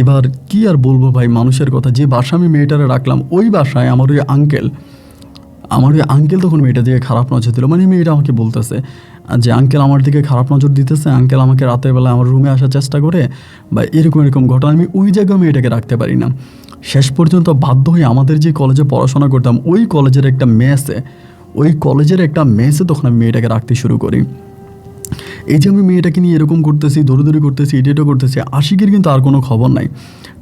এবার কি আর বলবো ভাই, মানুষের কথা, যে বাসা আমি মেয়েটারে রাখলাম ওই বাসায় আমার ওই আঙ্কেল তখন মেয়েটা দিকে খারাপ নজর দিল। মানে মেয়েটা আমাকে বলতেছে যে আঙ্কেল আমার দিকে খারাপ নজর দিতেছে, আঙ্কেল আমাকে রাতের বেলা আমার রুমে আসার চেষ্টা করে, বা এরকম ঘটনা। আমি ওই জায়গায় মেয়েটাকে রাখতে পারি না। শেষ পর্যন্ত বাধ্য হয়ে আমাদের যে কলেজে পড়াশোনা করতাম ওই কলেজের একটা মেসে তখন আমি মেয়েটাকে রাখতে শুরু করি। এই যে আমি মেয়েটাকে নিয়ে এরকম করতেছি, দৌড়াদৌড়ি করতেছি, এটা করতেছি, আশিকের কিন্তু আর কোনো খবর নাই।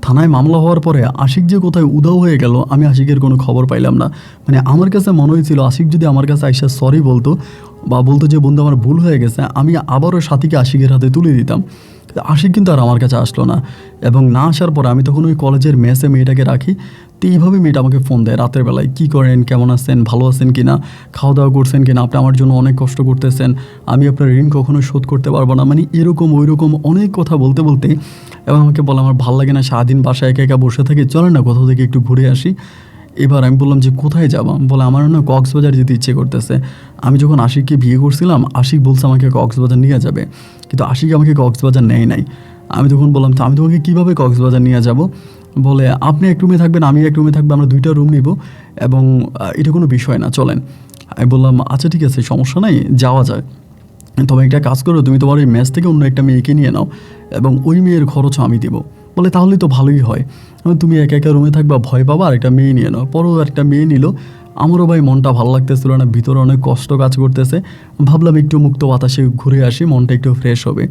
থানায় মামলা হওয়ার পরে আশিক যে কোথায় উধাও হয়ে গেল, আমি আশিকের কোনো খবর পাইলাম না। মানে আমার কাছে মনে হয়েছিল আশিক যদি আমার কাছে আইসা সরি বলতো বা বলতো যে বন্ধু আমার ভুল হয়ে গেছে, আমি আবারও সাথীকে আশিকের হাতে তুলে দিতাম। আশিক কিন্তু আর আমার কাছে আসলো না, এবং না আসার পর আমি তখন ওই কলেজের মেসে মেয়েটাকে রাখি। তো এইভাবে মেয়েটা আমাকে ফোন দেয় রাতের বেলায়, কী করেন, কেমন আছেন, ভালো আছেন কি না, খাওয়া দাওয়া করছেন কি না, আপনি আমার জন্য অনেক কষ্ট করতেছেন, আমি আপনার ঋণ কখনো শোধ করতে পারবো না, মানে এরকম ওই রকম অনেক কথা বলতে বলতে, এবং আমাকে বলে আমার ভালো লাগে না সারাদিন বাসায় একা একা বসে থাকি, চলেন না কোথাও থেকে একটু ঘুরে আসি। এবার আমি বললাম যে কোথায় যাবো, বলে আমার না কক্সবাজার যেতে ইচ্ছে করতেছে। আমি যখন আশিককে বিয়ে করছিলাম, আশিক বলছে আমাকে কক্সবাজার নিয়ে যাবে, কিন্তু আশিক আমাকে কক্সবাজার নেয় নাই। আমি তখন বললাম তো আমি তোমাকে কীভাবে কক্সবাজার নিয়ে যাব? বলে আপনি এক রুমে থাকবেন, আমি এক রুমে থাকবো, আমরা 2টা রুম নিব, এবং এটা কোনো বিষয় না, চলেন। আমি বললাম আচ্ছা ঠিক আছে, সমস্যা নাই, যাওয়া যায়। তবে একটা কাজ করো, তুমি তোমার ওই মেস থেকে অন্য একটা মেয়েকে নিয়ে নাও, এবং ওই মেয়ের খরচও আমি দেবো। বলে তাহলে তো ভালোই হয়, তুমি একা একা রুমে থাকবা, ভয় পাবা, আর একটা মেয়ে নিয়ে নাও। পরও একটা মেয়ে নিল। আমারও ভাই মনটা ভালো লাগতেছিল না, ভিতরে অনেক কষ্ট কাজ করতেছে। ভাবলাম একটু মুক্ত বাতাসে ঘুরে আসি, মনটা একটু ফ্রেশ হবে।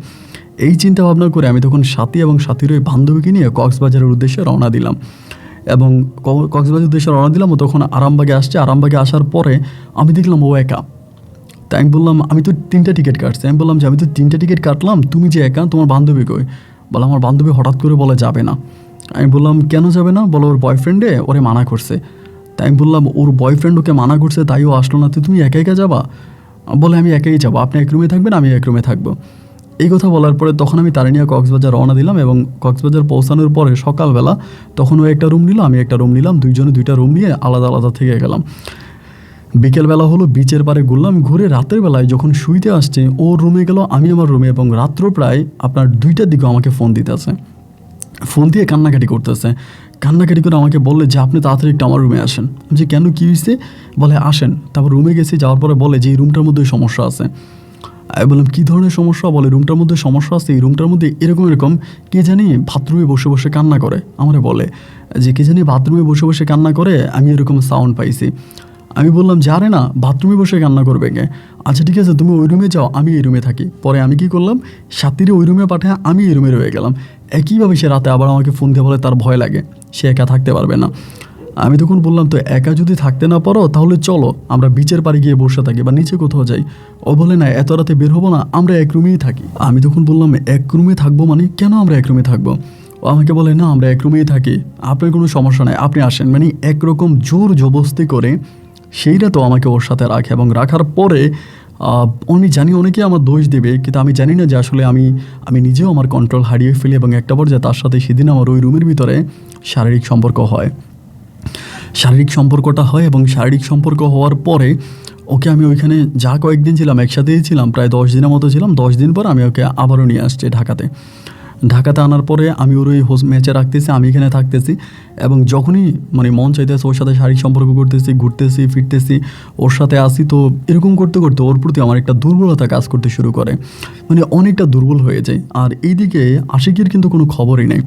এই চিন্তা ভাবনা করে আমি তখন সাথী এবং সাথীর ওই বান্ধবীকে নিয়ে কক্সবাজারের উদ্দেশ্যে রওনা দিলাম, এবং কক্সবাজারের উদ্দেশ্যে রওনা দিলাম। ও তখন আরামবাগে আসছে। আরামবাগে আসার পরে আমি দেখলাম ও একা। তাই আমি বললাম আমি তো 3টা টিকিট কাটছি। আমি বললাম যে আমি তো 3টা টিকিট কাটলাম, তুমি যে একা, তোমার বান্ধবী কই? বলে আমার বান্ধবী হঠাৎ করে বলে যাবে না। আমি বললাম কেন যাবে না? বলো ওর বয়ফ্রেন্ডে ওরে মানা করছে। তাই আমি বললাম ওর বয়ফ্রেন্ড ওকে মানা করছে তাইও আসলো না, তো তুমি একা একা যাবা? বলে আমি একাই যাবো, আপনি এক রুমে থাকবেন, আমি এক রুমে থাকবো। এই কথা বলার পরে তখন আমি তারে নিয়ে কক্সবাজার রওনা দিলাম, এবং কক্সবাজার পৌঁছানোর পরে সকালবেলা তখন ও একটা রুম নিল, আমি একটা রুম নিলাম, দুইজনে 2টা রুম নিয়ে আলাদা আলাদা থেকে গেলাম। বিকেলবেলা হলো, বিচের পাড়ে ঘুরলাম, ঘুরে রাতের বেলায় যখন শুইতে আসছে ওর রুমে গেল, আমি আমার রুমে, এবং রাত্র প্রায় আপনার 2টার দিকে আমাকে ফোন দিতেছে, ফোন দিয়ে কান্নাকাটি করতেছে। কান্নাকাটি করে আমাকে বললে যে আপনি তাড়াতাড়ি একটু আমার রুমে আসেন। আমি যে কেন, কী হয়েছে? বলে আসেন। তারপর রুমে গেছি, যাওয়ার পরে বলে যে এই রুমটার মধ্যে সমস্যা আছে। আমি বললাম কী ধরনের সমস্যা? বলে রুমটার মধ্যে সমস্যা আছে, এই রুমটার মধ্যে এরকম এরকম কে জানি বাথরুমে বসে বসে কান্না করে। আমারে বলে যে কে জানি বাথরুমে বসে বসে কান্না করে, আমি এরকম সাউন্ড পাইছি। আমি বললাম যে আরে না, বাথরুমে বসে কান্না করবে কে? আচ্ছা ঠিক আছে, তুমি ওই রুমে যাও, আমি এই রুমে থাকি। পরে আমি কি করলাম, সাথীরে ওই রুমে পাঠায় আমি এই রুমে রয়ে গেলাম। একইভাবে সে রাতে আবার আমাকে ফোন দিয়ে বলে তার ভয় লাগে, সে একা থাকতে পারবে না। আমি তখন বললাম তো একা যদি থাকতে না পারো তাহলে চলো আমরা বিচের পাড়ে গিয়ে বসে থাকি বা নিচে কোথাও যাই। ও বলে না, এত রাতে বের হবো না, আমরা এক রুমেই থাকি। আমি তখন বললাম এক রুমে থাকবো মানে কেন আমরা এক রুমে থাকবো? ও আমাকে বলে না, আমরা এক রুমেই থাকি, আপনার কোনো সমস্যা নাই, আপনি আসেন। মানে একরকম জোর জবস্তি করে সেইটা তো আমাকে ওর সাথে রাখে, এবং রাখার পরে আমি জানি অনেকে আমার দোষ দেবে, কিন্তু আমি জানি না যে আসলে আমি নিজেও আমার কন্ট্রোল হারিয়ে ফেলি, এবং একটা পর্যায়ে তার সাথে সেদিন আমার ওই রুমের ভিতরে শারীরিক সম্পর্ক হয়। এবং শারীরিক সম্পর্ক হওয়ার পরে ওকে আমি ওইখানে যা কয়েকদিন ছিলাম, একসাথেই ছিলাম, প্রায় 10 দিনের মতো ছিলাম। 10 দিন পর আমি ওকে আবারও নিয়ে আসছি ঢাকাতে আনার পরে আমি ওর ওই ম্যাচে রাখতেছি, আমি এখানে থাকতেছি, এবং যখনই মানে মন চাইতেছে ওর সাথে শারীরিক সম্পর্ক করতেছি, ঘুরতেছি ফিরতেছি, ওর সাথে আসি। তো এরকম করতে করতে ওর প্রতি আমার একটা দুর্বলতা কাজ করতে শুরু করে, মানে অনেকটা দুর্বল হয়ে যায়। আর এইদিকে আশিকের কিন্তু কোনো খবরই নেই।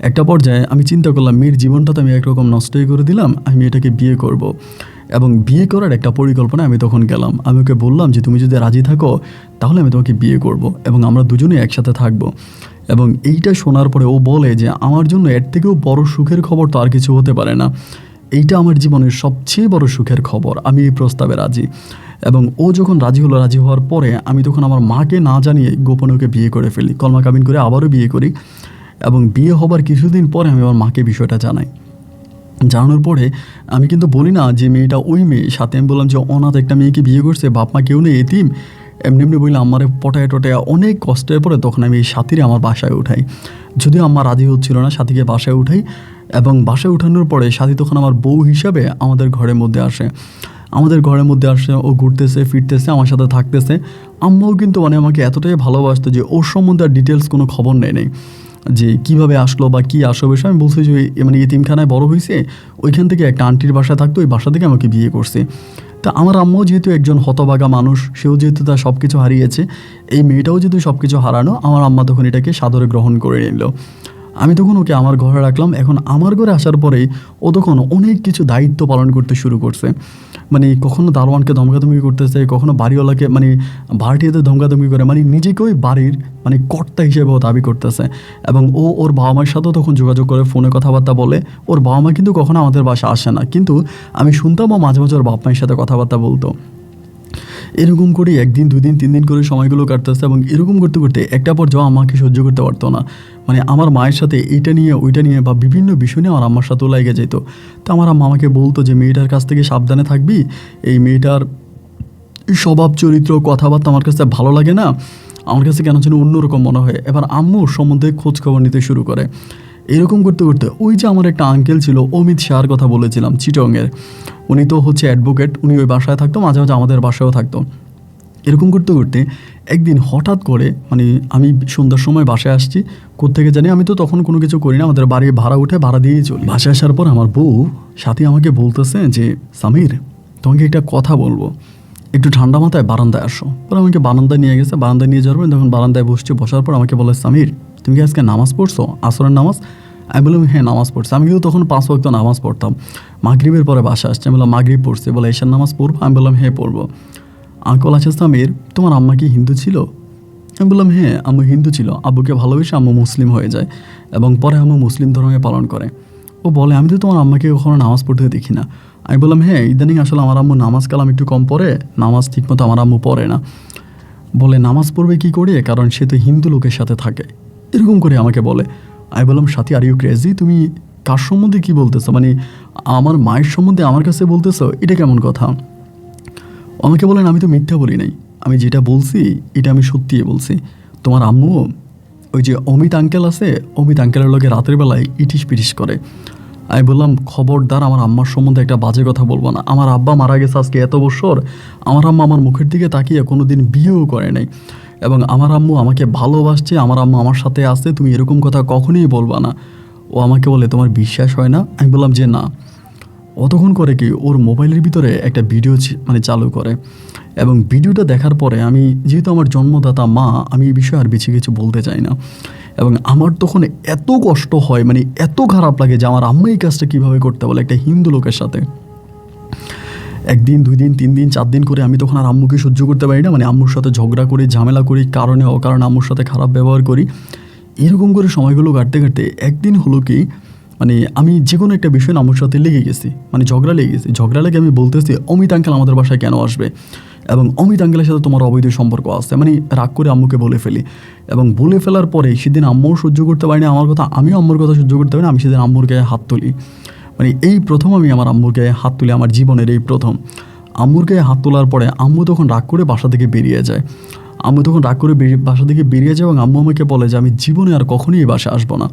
একটা পর্যায়ে আমি চিন্তা করলাম মেয়ের জীবনটা তো আমি একরকম নষ্টই করে দিলাম, আমি মেয়েটাকে বিয়ে করব। এবং বিয়ে করার একটা পরিকল্পনা আমি তখন গেলাম। আমি ওকে বললাম যে তুমি যদি রাজি থাকো তাহলে আমি তোমাকে বিয়ে করব, এবং আমরা দুজনেই একসাথে থাকবো। এবং এইটা শোনার পরে ও বলে যে আমার জন্য এর থেকেও বড় সুখের খবর তো আর কিছু হতে পারে না, এইটা আমার জীবনের সবচেয়ে বড় সুখের খবর, আমি এই প্রস্তাবে রাজি। এবং ও যখন রাজি হওয়ার পরে আমি তখন আমার মাকে না জানিয়ে গোপনে ওকে বিয়ে করে ফেলি, কলমা কাবিন করে আবারও বিয়ে করি। এবং বিয়ে হবার কিছুদিন পরে আমি আমার মাকে বিষয়টা জানাই। জানানোর পরে আমি কিন্তু বলি না যে মেয়েটা ওই মেয়ে, সাথে আমি বললাম যে অনাথ একটা মেয়েকে বিয়ে করছে, বাপ মা কেউ নেই, এতিম, এমনি বললাম আমারে পটায় টটায় অনেক কষ্টের পরে তখন আমি এই সাথীরে আমার বাসায় উঠাই। যদিও আমার রাজি হচ্ছিল না, সাথীকে বাসায় উঠাই, এবং বাসায় উঠানোর পরে সাথী তখন আমার বউ হিসাবে আমাদের ঘরের মধ্যে আসে। ও ঘুরতেছে ফিরতেছে, আমার সাথে থাকতেছে। আম্মাও কিন্তু মানে আমাকে এতটাই ভালোবাসতো যে ওর সম্বন্ধে আর ডিটেলস কোনো খবর নেই যে কীভাবে আসলো বা কী আসলো বিষয়। আমি বলছি যে মানে এতিমখানায় বড় হয়েছে, ওইখান থেকে একটা আন্টির বাসায় থাকতো, ওই বাসা থেকে আমাকে বিয়ে করছে। তা আমার আম্মাও যেহেতু একজন হতভাগা মানুষ, সেও যেহেতু তার সব কিছু হারিয়েছে, এই মেয়েটাও যেহেতু সব কিছু হারানো, আমার আম্মা তখন এটাকে সাদরে গ্রহণ করে নিল। আমি তখন ওকে আমার ঘরে রাখলাম। এখন আমার ঘরে আসার পরেই ও তখন অনেক কিছু দায়িত্ব পালন করতে শুরু করছে। মানে কখনো দারোয়ানকে ধমকাধমকি করতেছে, কখনো বাড়িওয়ালাকে মানে ভাড়াটিয়াদের ধমকাধমকি করে, মানে নিজেকেই বাড়ির মানে কর্তা হিসেবে ও দাবি করতেছে। এবং ও ওর বাবা মায়ের সাথেও তখন যোগাযোগ করে, ফোনে কথাবার্তা বলে। ওর বাবা মা কিন্তু কখনো আমাদের বাসায় আসে না, কিন্তু আমি শুনতাম ও মাঝে মাঝে ওর বাপ মায়ের সাথে কথাবার্তা বলতো। এরকম করে 1 দিন 2 দিন 3 দিন করে সময়গুলো কাটতেছে। এবং এরকম করতে করতে একটা পর্যায়ে আমাকে সহ্য করতে পারতো না। মানে আমার মায়ের সাথে এইটা নিয়ে ওইটা নিয়ে বা বিভিন্ন বিষয় নিয়ে আমার আম্মার সাথেও লাগে যেত। তো আমার আম্মা আমাকে বলতো যে মেয়েটার কাছ থেকে সাবধানে থাকবি, এই মেয়েটার স্বভাব চরিত্র কথাবার্তা আমার কাছে ভালো লাগে না, আমার কাছে কেন যেন অন্যরকম মনে হয়। এবার আম্মুর সম্বন্ধে খোঁজ খবর নিতে শুরু করে। এরকম করতে করতে ওই যে আমার একটা আঙ্কেল ছিল, অমিত শাহর কথা বলেছিলাম, চিটংয়ের, উনি তো হচ্ছে অ্যাডভোকেট, উনি ওই বাসায় থাকতো, মাঝে মাঝে আমাদের বাসায়ও থাকতো। এরকম করতে করতে একদিন হঠাৎ করে মানে আমি সন্ধ্যার সময় বাসায় আসছি, কোত্থেকে জানি, আমি তো তখন কোনো কিছু করি না, আমাদের বাড়ি ভাড়া উঠে ভাড়া দিয়েই চলি। বাসায় আসার পর আমার বউ সাথে আমাকে বলতেছে যে সামির, তোমাকে একটা কথা বলবো, একটু ঠান্ডা মাথায় বারান্দায় আসো। পরে আমাকে বারান্দায় নিয়ে গেছে। বারান্দায় নিয়ে যাওয়ার পর তখন বারান্দায় বসছি, বসার পর আমাকে বলে সামির, তুমি কি আজকে নামাজ পড়ছো, আসরের নামাজ? আমি বললাম হ্যাঁ নামাজ পড়ছি। আমি কিন্তু তখন 5 ওয়াক্ত নামাজ পড়তাম। মাগরিবের পরে বাসা আসছে, আমি বললাম মাগরিব পড়ছি। বলে এশার নামাজ পড়বো? আমি বললাম হ্যাঁ পড়বো। আঙ্কল আচ্ছা সামির, তোমার আম্মা কি হিন্দু ছিল? আমি বললাম হ্যাঁ আম্মু হিন্দু ছিল, আব্বুকে ভালোবেসে আম্মু মুসলিম হয়ে যায় এবং পরে আম্মু মুসলিম ধর্মে পালন করে। ও বলে আমি তো তোমার আম্মাকে কখনো নামাজ পড়তে দেখি না। আমি বললাম হ্যাঁ ইদানিং আসলে আমার আম্মু নামাজ কালাম একটু কম পড়ে, নামাজ ঠিকমতো আমার আম্মু পড়ে না। বলে নামাজ পড়বে কী করে, কারণ সে তো হিন্দু লোকের সাথে থাকে, এরকম করে আমাকে বলে। আমি বললাম সাথী আর ইউ ক্রেজি, তুমি কার সম্বন্ধে কী বলতেছো, মানে আমার মায়ের সম্বন্ধে আমার কাছে বলতেছো, এটা কেমন কথা? আমাকে বলেন আমি তো মিথ্যা বলি নাই, আমি যেটা বলছি এটা আমি সত্যিই বলছি। তোমার আম্মু ওই যে অমিত আঙ্কেল আছে, অমিত আঙ্কেলের লোকে রাতের বেলায় ইটিস পিটিস করে। আমি বললাম খবরদার আমার আম্মার সম্বন্ধে একটা বাজে কথা বলবো না। আমার আব্বা মারা গেছে আজকে এত বছর, আমার আম্মা আমার মুখের দিকে তাকিয়ে কোনো দিন বিয়েও করে নাই, এবং আমার আম্মু আমাকে ভালোবাসছে, আমার আম্মু আমার সাথে আছে, তুমি এরকম কথা কখনোই বলবা না। ও আমাকে বলে তোমার বিশ্বাস হয় না? আমি বললাম যে না। অতক্ষণ করে কি ওর মোবাইলের ভিতরে একটা ভিডিও মানে চালু করে, এবং ভিডিওটা দেখার পরে আমি যেহেতু আমার জন্মদাতা মা, আমি এই বিষয়ে আর বেশি কিছু বলতে চাই না। এবং আমার তখন এত কষ্ট হয়, মানে এত খারাপ লাগে যে আমার আম্মা এই কাজটা কীভাবে করতে বলে একটা হিন্দু লোকের সাথে। 1 দিন 2 দিন 3 দিন 4 দিন করে আমি তখন আর আম্মুকে সহ্য করতে পারি না, মানে আম্মুর সাথে ঝগড়া করি, ঝামেলা করি, কারণে অকারণে আম্মুর সাথে খারাপ ব্যবহার করি। এরকম করে সময়গুলো কাটতে কাটতে একদিন হলো কি, মানে আমি যে কোনো একটা বিষয় আম্মুর সাথে লেগে গেছি, মানে ঝগড়া লেগে গেছি। ঝগড়া লেগে আমি বলতেছি অমিত আঙ্কেল আমাদের বাসায় কেন আসবে, এবং অমিত আঙ্কেলের সাথে তোমার অবৈধ সম্পর্ক আছে, মানে রাগ করে আম্মুকে বলে ফেলি। এবং বলে ফেলার পরে সেদিন আম্মুও সহ্য করতে পারিনি আমার কথা, আমিও আম্মুর কথা সহ্য করতে পারিনি। আমি সেদিন আম্মুর গায়ে হাত তুলি, মানে এই প্রথম আমি আমার আম্মুর গায়ে হাত তুলি, আমার জীবনের এই প্রথম। আম্মুর গায়ে হাত তোলার পরে আম্মু তখন রাগ করে বাসা থেকে বেরিয়ে যায়। আম্মু তখন রাগ করে বাসা থেকে বেরিয়ে যায় এবং আম্মু আমাকে বলে যে আমি জীবনে আর কখনোই এই বাসায় আসবো না,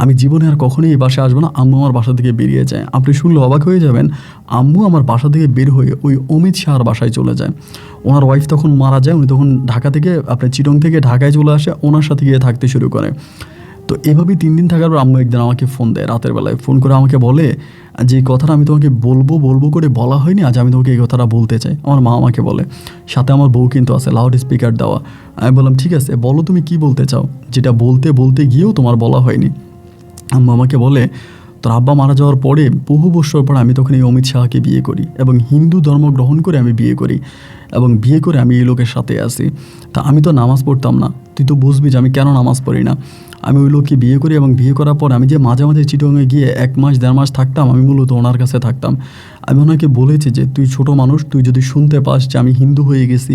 আমি জীবনে আর কখনোই এই বাসায় আসবো না। আম্মু আমার বাসা থেকে বেরিয়ে যায়। আপনি শুনলে অবাক হয়ে যাবেন, আম্মু আমার বাসা থেকে বের হয়ে ওই অমিত শাহর বাসায় চলে যায়। ওনার ওয়াইফ তখন মারা যায়, উনি তখন ঢাকা থেকে আপনার চিটং থেকে ঢাকায় চলে আসে, ওনার সাথে গিয়ে থাকতে শুরু করে। তো এভাবেই 3 দিন থাকার পর আম্মু একদিন আমাকে ফোন দেয়, রাতের বেলায় ফোন করে আমাকে বলে যে এই কথাটা আমি তোমাকে বলবো বলবো করে বলা হয়নি, আজ আমি তোমাকে এই কথাটা বলতে চাই। আমার মা আমাকে বলে, সাথে আমার বউ কিন্তু আছে, লাউড স্পিকার দেওয়া। আমি বললাম ঠিক আছে বলো তুমি কি বলতে চাও, যেটা বলতে বলতে গিয়েও তোমার বলা হয়নি। আম্মু আমাকে বলে তোর আব্বা মারা যাওয়ার পরে বহু বছর পর আমি তখন এই অমিত শাহকে বিয়ে করি এবং হিন্দু ধর্ম গ্রহণ করে আমি বিয়ে করি, এবং বিয়ে করে আমি এই লোকের সাথে আসি। তা আমি তো নামাজ পড়তাম না, তুই তো বুঝবি যে আমি কেন নামাজ পড়ি না। আমি ওই লোককে বিয়ে করি এবং বিয়ে করার পর আমি যে মাঝে মাঝে চিটংয়ে গিয়ে 1 মাস 1.5 মাস থাকতাম, আমি মূলত ওনার কাছে থাকতাম। আমি ওনাকে বলেছি যে তুই ছোট মানুষ, তুই যদি শুনতে পাস যে আমি হিন্দু হয়ে গেছি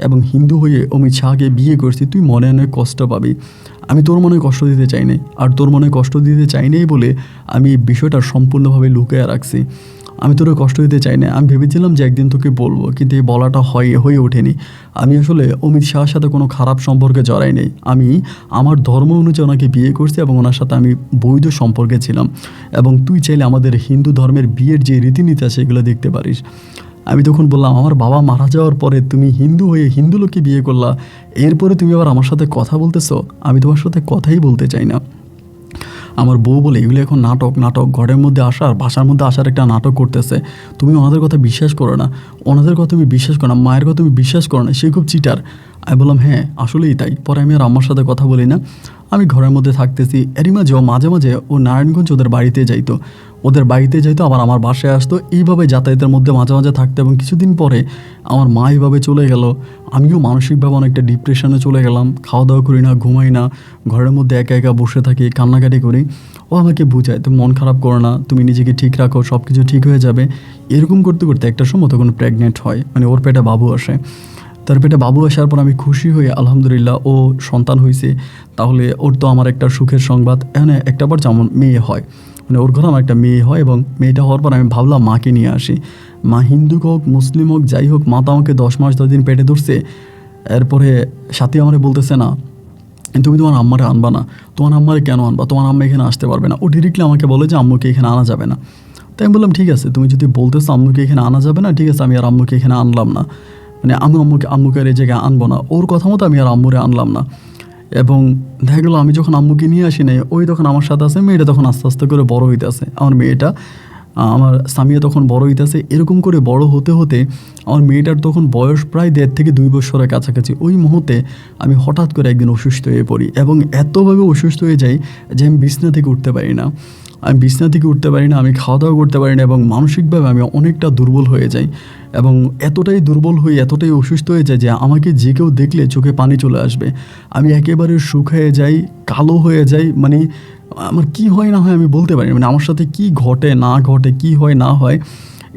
এবং হিন্দু হয়ে অমিত শাহকে বিয়ে করছি, তুই মনে অনেক কষ্ট পাবি। আমি তোর মনে কষ্ট দিতে চাই নাই, আর তোর মনে কষ্ট দিতে চাই নাই বলে আমি এই বিষয়টা সম্পূর্ণভাবে লুকিয়ে রাখছি। আমি তোর কষ্ট দিতে চাই না। আমি ভেবেছিলাম যে একদিন তোকে বলবো, কিন্তু এই বলাটা হয়ে ওঠেনি। আমি আসলে অমিত শাহর সাথে কোনো খারাপ সম্পর্কে জড়াই নেই। আমি আমার ধর্ম অনুযায়ী ওনাকে বিয়ে করছি এবং ওনার সাথে আমি বৈধ সম্পর্কে ছিলাম, এবং তুই চাইলে আমাদের হিন্দু ধর্মের বিয়ের যে রীতিনীতি আছে সেগুলো দেখতে পারিস। আমি তখন বললাম আমার বাবা মারা যাওয়ার পরে তুমি হিন্দু হয়ে হিন্দু লোককে বিয়ে করলা, এরপরে তুমি আবার আমার সাথে কথা বলতেছো? আমি তোমার সাথে কথাই বলতে চাই না। আমার বউ বলে এগুলো এখন নাটক, ঘরের মধ্যে আসার, বাসার মধ্যে আসার একটা নাটক করতেছে, তুমি ওনাদের কথা বিশ্বাস করো না, ওনাদের কথা তুমি বিশ্বাস করো না, মায়ের কথা তুমি বিশ্বাস করো না, সে খুব চিটার। আমি বললাম হ্যাঁ আসলেই তাই। পরে আমি আর আম্মার সাথে কথা বলি না। আমি ঘরের মধ্যে থাকতেছি, এরই মাঝে মাঝে ও নারায়ণগঞ্জ ওদের বাড়িতে যাইতো, আবার আমার বাসায় আসতো। এইভাবে যাতায়াতের মধ্যে মাঝে মাঝে থাকতো এবং কিছুদিন পরে আমার মা এইভাবে চলে গেল। আমিও মানসিকভাবে অনেকটা ডিপ্রেশনে চলে গেলাম, খাওয়া দাওয়া করি না, ঘুমাই না, ঘরের মধ্যে একা একা বসে থাকি, কান্নাকাটি করি। ও আমাকে বুঝায়, তুমি মন খারাপ করো না, তুমি নিজেকে ঠিক রাখো, সব কিছু ঠিক হয়ে যাবে। এরকম করতে করতে একটা সময় তখন প্রেগনেন্ট হয়, মানে ওর পেটে বাবু আসে। তার পেটে বাবু আসার পর আমি খুশি হয়ে আলহামদুলিল্লাহ ও সন্তান হয়েছে, তাহলে ওর তো আমার একটা সুখের সংবাদ। এখানে একটা বার যেমন মেয়ে হয়, মানে ওর ঘরে আমার একটা মেয়ে হয়, এবং মেয়েটা হওয়ার পর আমি ভাবলাম মাকে নিয়ে আসি। মা হিন্দু হোক মুসলিম হোক যাই হোক, মা তো আমাকে 10 মাস 10 দিন পেটে ধরছে। এরপরে সাথী আমারে বলতেছে না তুমি তোমার আম্মারে আনবা না, তোমার আম্মারে কেন আনবা, তোমার আম্মা এখানে আসতে পারবে না। ও ডিরেক্টলি আমাকে বলে যে আম্মুকে এখানে আনা যাবে না। তাই আমি বললাম ঠিক আছে, তুমি যদি বলতেছো আম্মুকে এখানে আনা যাবে না, ঠিক আছে, আমি আর আম্মুকে এখানে আনলাম না, মানে আমি আম্মুকে আর এই জায়গায় আনবো না। ওর কথা মতো আমি আর আম্মুরে আনলাম না। এবং দেখা গেলো আমি যখন আম্মুকে নিয়ে আসি নাই, ওই তখন আমার সাথে আছে, মেয়েটা তখন আস্তে আস্তে করে বড় হইতে আছে, আমার মেয়েটা, আমার সামিয়া তখন বড় হইতেছে। এরকম করে বড় হতে হতে আমার মেয়েটার তখন বয়স প্রায় 1.5 থেকে 2 বছরের কাছাকাছি। ওই মুহূর্তে আমি হঠাৎ করে একদিন অসুস্থ হয়ে পড়ি, এবং এতভাবে অসুস্থ হয়ে যাই যে আমি বিছনা থেকে উঠতে পারি না। আমি খাওয়া দাওয়া করতে পারি না, এবং মানসিকভাবে আমি অনেকটা দুর্বল হয়ে যাই, এবং এতটাই দুর্বল হয়ে এতটাই অসুস্থ হয়ে যায় যে আমাকে যে কেউ দেখলে চোখে পানি চলে আসবে। আমি একেবারে শুকিয়ে যাই, কালো হয়ে যাই, মানে আমার কি হয় না হয় আমি বলতে পারি না, মানে আমার সাথে কি ঘটে না ঘটে, কি হয় না হয়,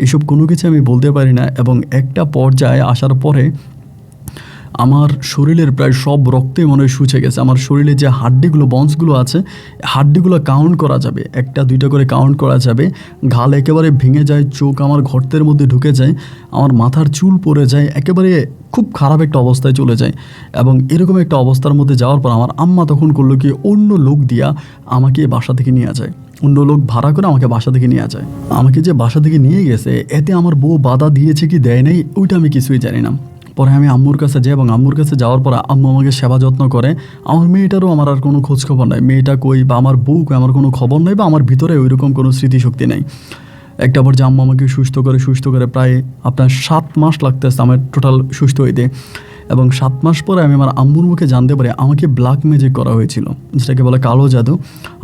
এসব কোনো কিছু আমি বলতে পারি না। এবং একটা পর্যায়ে আসার পরে আমার শরীরের প্রায় সব রক্তই মনে হয় শুষে গেছে। আমার শরীরে যে হাড্ডিগুলো বন্সগুলো আছে, হাড্ডিগুলো কাউন্ট করা যাবে, 1-2টা করে কাউন্ট করা যাবে। ঘাল একেবারে ভেঙে যায়, চোখ আমার গর্তের মধ্যে ঢুকে যায়, আমার মাথার চুল পড়ে যায়, একেবারে খুব খারাপ একটা অবস্থায় চলে যায়। এবং এরকম একটা অবস্থার মধ্যে যাওয়ার পর আমার আম্মা তখন করলো কি, অন্য লোক দিয়া আমাকে বাসা থেকে নিয়ে যায়, অন্য লোক ভাড়া করে আমাকে বাসা থেকে নিয়ে যায়। আমাকে যে বাসা থেকে নিয়ে গেছে, এতে আমার বউ বাধা দিয়েছে কি দেয় নাই ওইটা আমি কিছুই জানি না। পরে আমি আম্মুর কাছে যাই, এবং আম্মুর কাছে যাওয়ার পর আম্মু আমাকে সেবা যত্ন করে। আমার মেয়েটারও আমার আর কোনো খোঁজ খবর নাই, মেয়েটা কই বা আমার বউ কই আমার কোনো খবর নেই, বা আমার ভিতরে ওইরকম কোনো স্মৃতিশক্তি নেই। একটা বার যে আম্মু আমাকে সুস্থ করে প্রায় আপনার 7 মাস লাগতেছে আমার টোটাল সুস্থ হইতে। এবং 7 মাস পরে আমি আমার আম্মুর মুখে জানতে পারি আমাকে ব্ল্যাক ম্যাজিক করা হয়েছিল, যেটাকে বলে কালো জাদু।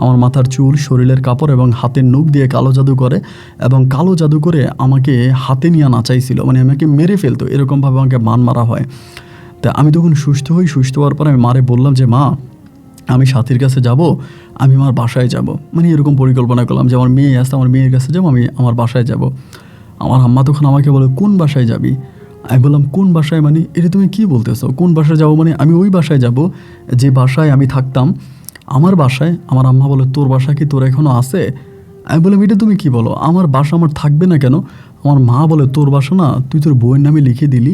আমার মাথার চুল, শরীরের কাপড় এবং হাতের নখ দিয়ে কালো জাদু করে, এবং কালো জাদু করে আমাকে হাতে নিয়ে নাচাইছিল, মানে আমাকে মেরে ফেলতো, এরকমভাবে আমাকে মান মারা হয়। তা আমি তখন সুস্থ হওয়ার পর আমি মারে বললাম যে মা, আমি সাথীর কাছে যাব, আমি আমার বাসায় যাব, মানে এরকম পরিকল্পনা করলাম যে আমার মেয়ে আসতে, আমার মেয়ের কাছে যাবো, আমি আমার বাসায় যাব। আমার আম্মা তখন আমাকে বলে কোন বাসায় যাবি? আমি বললাম কোন বাসায় মানে, এটা তুমি কি বলতেছো, কোন বাসায় যাবো মানে? আমি ওই বাসায় যাব যে বাসায় আমি থাকতাম, আমার বাসায়। আমার আম্মা বলে তোর বাসা কি তোর এখনও আছে? আমি বললাম এটা তুমি কি বলো, আমার বাসা আমার থাকবে না কেন? আমার মা বলে তোর বাসা না তুই তোর বউয়ের নামে লিখে দিলি।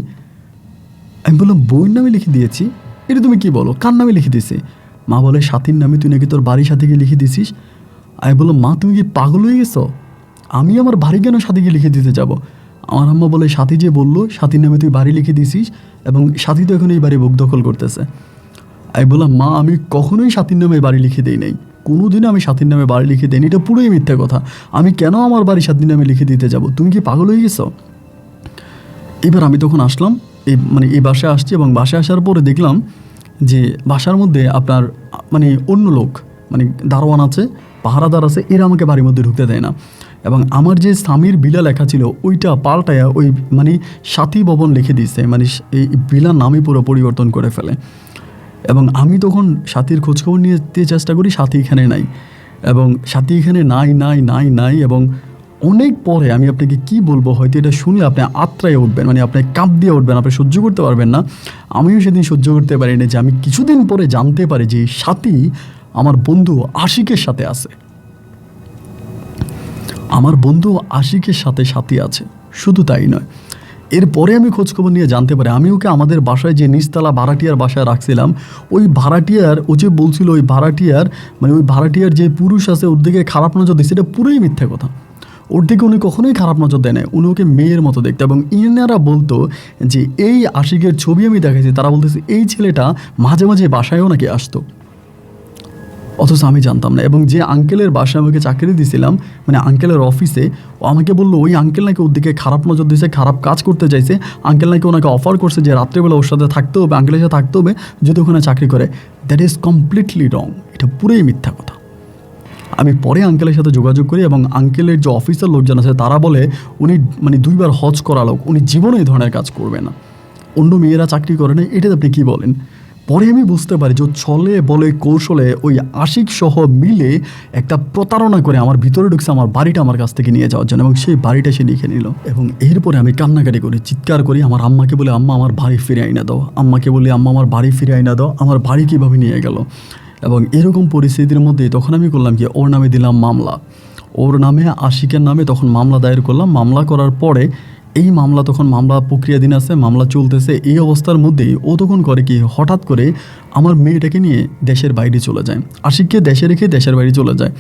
আমি বললাম বউয়ের নামে লিখে দিয়েছি? এটা তুমি কি বলো, কার নামে লিখে দিয়েছি? মা বলে সাথীর নামে, তুই নাকি তোর বাড়ির সাথীকে লিখে দিছিস। আমি বললাম মা তুমি কি পাগল হয়ে গেছো, আমি আমার বাড়ি কেন সাথীকে লিখে দিতে যাব? আমার আম্মা বলে সাথী যে বললো সাথীর নামে তুই বাড়ি লিখে দিছিস, এবং সাথী তো এখন এই বাড়ি বুক দখল করতেছে। আমি বললাম মা আমি কখনোই সাথীর নামে বাড়ি লিখে দিই নাই, কোনোদিনও আমি সাথীর নামে বাড়ি লিখে দিইনি, এটা পুরোই মিথ্যা কথা। আমি কেন আমার বাড়ি সাথীর নামে লিখে দিতে যাব, তুমি কি পাগল হয়ে গেছো? এবার আমি তখন আসলাম, এই বাসায় আসছি, এবং বাসায় আসার পরে দেখলাম যে বাসার মধ্যে আপনার মানে অন্য লোক, মানে দারোয়ান আছে, পাহারাদার আছে, এরা আমাকে বাড়ির মধ্যে ঢুকতে দেয় না। এবং আমার যে স্বামীর বিলা লেখা ছিল ওইটা পাল্টায়া ওই মানে সাথী ভবন লিখে দিচ্ছে, মানে এই বিলার নামই পুরো পরিবর্তন করে ফেলে। এবং আমি তখন সাথীর খোঁজখবর নিতে চেষ্টা করি, সাথী এখানে নাই, এবং সাথী এখানে নাই। এবং অনেক পরে আমি আপনাকে কি বলবো, হয়তো এটা শুনলে আপনি আত্রায় উঠবেন, মানে আপনি কাঁপ দিয়ে উঠবেন, আপনি সহ্য করতে পারবেন না। আমিও সেদিন সহ্য করতে পারিনি যে আমি কিছুদিন পরে জানতে পারি যে সাথী আমার বন্ধু আশিকের সাথে আছে, আমার বন্ধু আশিকের সাথে সাথী আছে। শুধু তাই নয়, এরপরে আমি খোঁজখবর নিয়ে জানতে পারি আমি ওকে আমাদের বাসায় যে নিচতলা ভাড়াটিয়ার বাসায় রাখছিলাম, ওই ভাড়াটিয়ার ও যে বলছিল ওই ভাড়াটিয়ার যে পুরুষ আছে ওর দিকে খারাপ নজর দিচ্ছে, এটা পুরোই মিথ্যা কথা। ওর দিকে উনি কখনোই খারাপ নজর দেয় না, উনি ওকে মেয়ের মতো দেখতে। এবং ইনারা বলতো যে এই আশিকের ছবি আমি দেখেছি, তারা বলতেছে এই ছেলেটা মাঝে মাঝে বাসায়ও নাকি আসতো, অথচ আমি জানতাম না। এবং যে আঙ্কেলের বাসায় আমাকে চাকরি দিয়েছিলাম, মানে আঙ্কেলের অফিসে, ও আমাকে বললো ওই আঙ্কেল নাকি ওর দিকে খারাপ নজর দিয়েছে, খারাপ কাজ করতে চাইছে। আঙ্কেল নাকি ওনাকে অফার করছে যে রাত্রেবেলা ওর সাথে থাকতে হবে, আঙ্কেলের সাথে থাকতে হবে যদি ওখানে চাকরি করে। দ্যাট ইজ কমপ্লিটলি রং, এটা পুরোই মিথ্যা কথা। আমি পরে আঙ্কেলের সাথে যোগাযোগ করি এবং আঙ্কেলের যে অফিসের লোকজন আছে তারা বলে উনি মানে 2 বার হজ করা লোক, উনি জীবনে এই ধরনের কাজ করবে না, অন্য মেয়েরা চাকরি করে না, এটাতে আপনি কী বলেন? পরে আমি বুঝতে পারি যে ছলে বলে কৌশলে ওই আশিক সহ মিলে একটা প্রতারণা করে আমার ভিতরে ঢুকছে আমার বাড়িটা আমার কাছ থেকে নিয়ে যাওয়ার জন্য, এবং সেই বাড়িটা সে লিখে নিল। এবং এরপরে আমি কান্নাকাটি করি, চিৎকার করি, আমার আম্মাকে বলে আম্মা আমার বাড়ি ফিরে আইনা দাও, আম্মাকে বলি আম্মা আমার বাড়ি ফিরে আইনা দাও, আমার বাড়ি কীভাবে নিয়ে গেল। এবং এরকম পরিস্থিতির মধ্যে তখন আমি করলাম কি, ওর নামে দিলাম মামলা, ওর নামে আশিকের নামে তখন মামলা দায়ের করলাম। মামলা করার পরে এই মামলা তখন মামলা প্রক্রিয়াধীন আছে, মামলা চলতেছে। এই অবস্থার মধ্যেই ও তখন করে কি, হঠাৎ করে আমার মেয়েটাকে নিয়ে দেশের বাইরে চলে যায়, আশিককে দেশে রেখে দেশের বাইরে চলে যায়।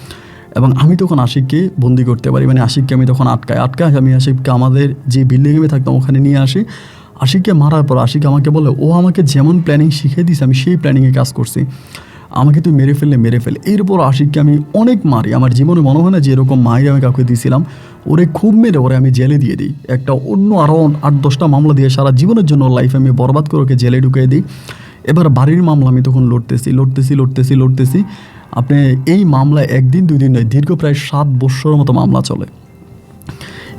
এবং আমি তখন আশিককে বন্দি করতে পারি, মানে আশিককে আমি তখন আটকায় আমি আশিককে আমাদের যে বিল্ডিংয়ে আমি থাকতাম ওখানে নিয়ে আসি। আশিককে মারার পর আশিক আমাকে বলে ও আমাকে যেমন প্ল্যানিং শিখিয়ে দিয়েছে আমি সেই প্ল্যানিংয়ে কাজ করছি, আমাকে তুই মেরে ফেল। এরপর আশিককে আমি অনেক মারি, আমার জীবনে মনে হয় না যে এরকম মায়ের আমি কাউকে দিয়েছিলাম। ওরে খুব মেরে ওরে আমি জেলে দিয়ে দিই, একটা অন্য আরও 8-10টা মামলা দিয়ে সারা জীবনের জন্য লাইফে আমি বরবাদ করে ওকে জেলে ঢুকিয়ে দিই। এবার বাড়ির মামলা আমি তখন লড়তেছি। আপনি এই মামলা 1 দিন 2 দিন নয়, দীর্ঘ প্রায় 7 বছরের মতো মামলা চলে।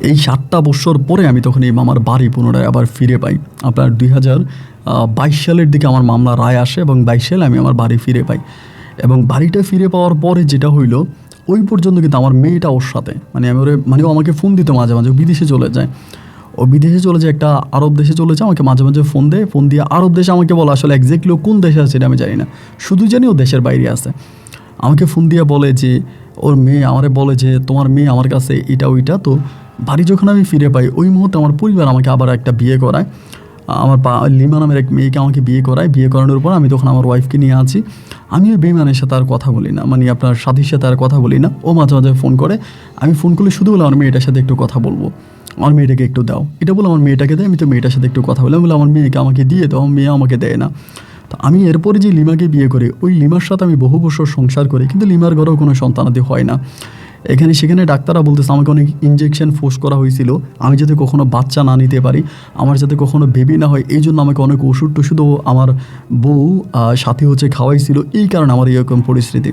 এই 7টা বছর পরে আমি তখন এই মামার বাড়ি পুনরায় আবার ফিরে পাই। আপনার 2022 সালের দিকে আমার মামলা রায় আসে এবং 22 সালে আমি আমার বাড়ি ফিরে পাই। এবং বাড়িটা ফিরে পাওয়ার পরে যেটা হইলো, ওই পর্যন্ত কিন্তু আমার মেয়েটা ওর সাথে, ও আমাকে ফোন দিত মাঝে মাঝে, ও বিদেশে চলে যায়, একটা আরব দেশে চলে যায়, আমাকে মাঝে মাঝে ফোন দিয়ে আরব দেশে আমাকে বলে, আসলে এক্স্যাক্টলি ও কোন দেশে আছে এটা আমি জানি না, শুধু জানি ও দেশের বাইরে আছে। আমাকে ফোন দিয়ে বলে যে ওর মেয়ে আমারে বলে যে তোমার মেয়ে আমার কাছে এটা ওইটা। তো বাড়ি যখন আমি ফিরে পাই ওই মুহূর্তে আমার পরিবার আমাকে আবার একটা বিয়ে করায়, আমার লিমা নামের এক মেয়েকে আমাকে বিয়ে করানোর পর আমি তখন আমার ওয়াইফকে নিয়ে আছি। আমি ওই বেইমানের সাথে আর কথা বলি না, আপনার সাথীর সাথে আর কথা বলি না। ও মাঝে মাঝে ফোন করে, আমি ফোন করলে শুধু বলে আমার মেয়েটার সাথে একটু কথা বলবো, আমার মেয়েটাকে একটু দাও, এটা বলে আমার মেয়েটাকে দেয়। আমি তো মেয়েটার সাথে একটু কথা বলে আমার মেয়েকে আমাকে দিয়ে দাও, আমার মেয়ে আমাকে দেয় না। তো আমি এরপরে যে লিমাকে বিয়ে করি, ওই লিমার সাথে আমি বহু বছর সংসার করি, কিন্তু লিমার ঘরেও কোনো সন্তানাদি হয় না। এখানে সেখানে ডাক্তাররা বলতেছে আমাকে অনেক ইনজেকশন ফোর্স করা হয়েছিল, আমি যাতে কখনো বাচ্চা না নিতে পারি, আমার যাতে কখনো বেবি না হয়, এই জন্য আমাকে অনেক ওষুধও আমার বউ সাথে খাওয়াইছিল, এই কারণে আমার এরকম পরিস্থিতি।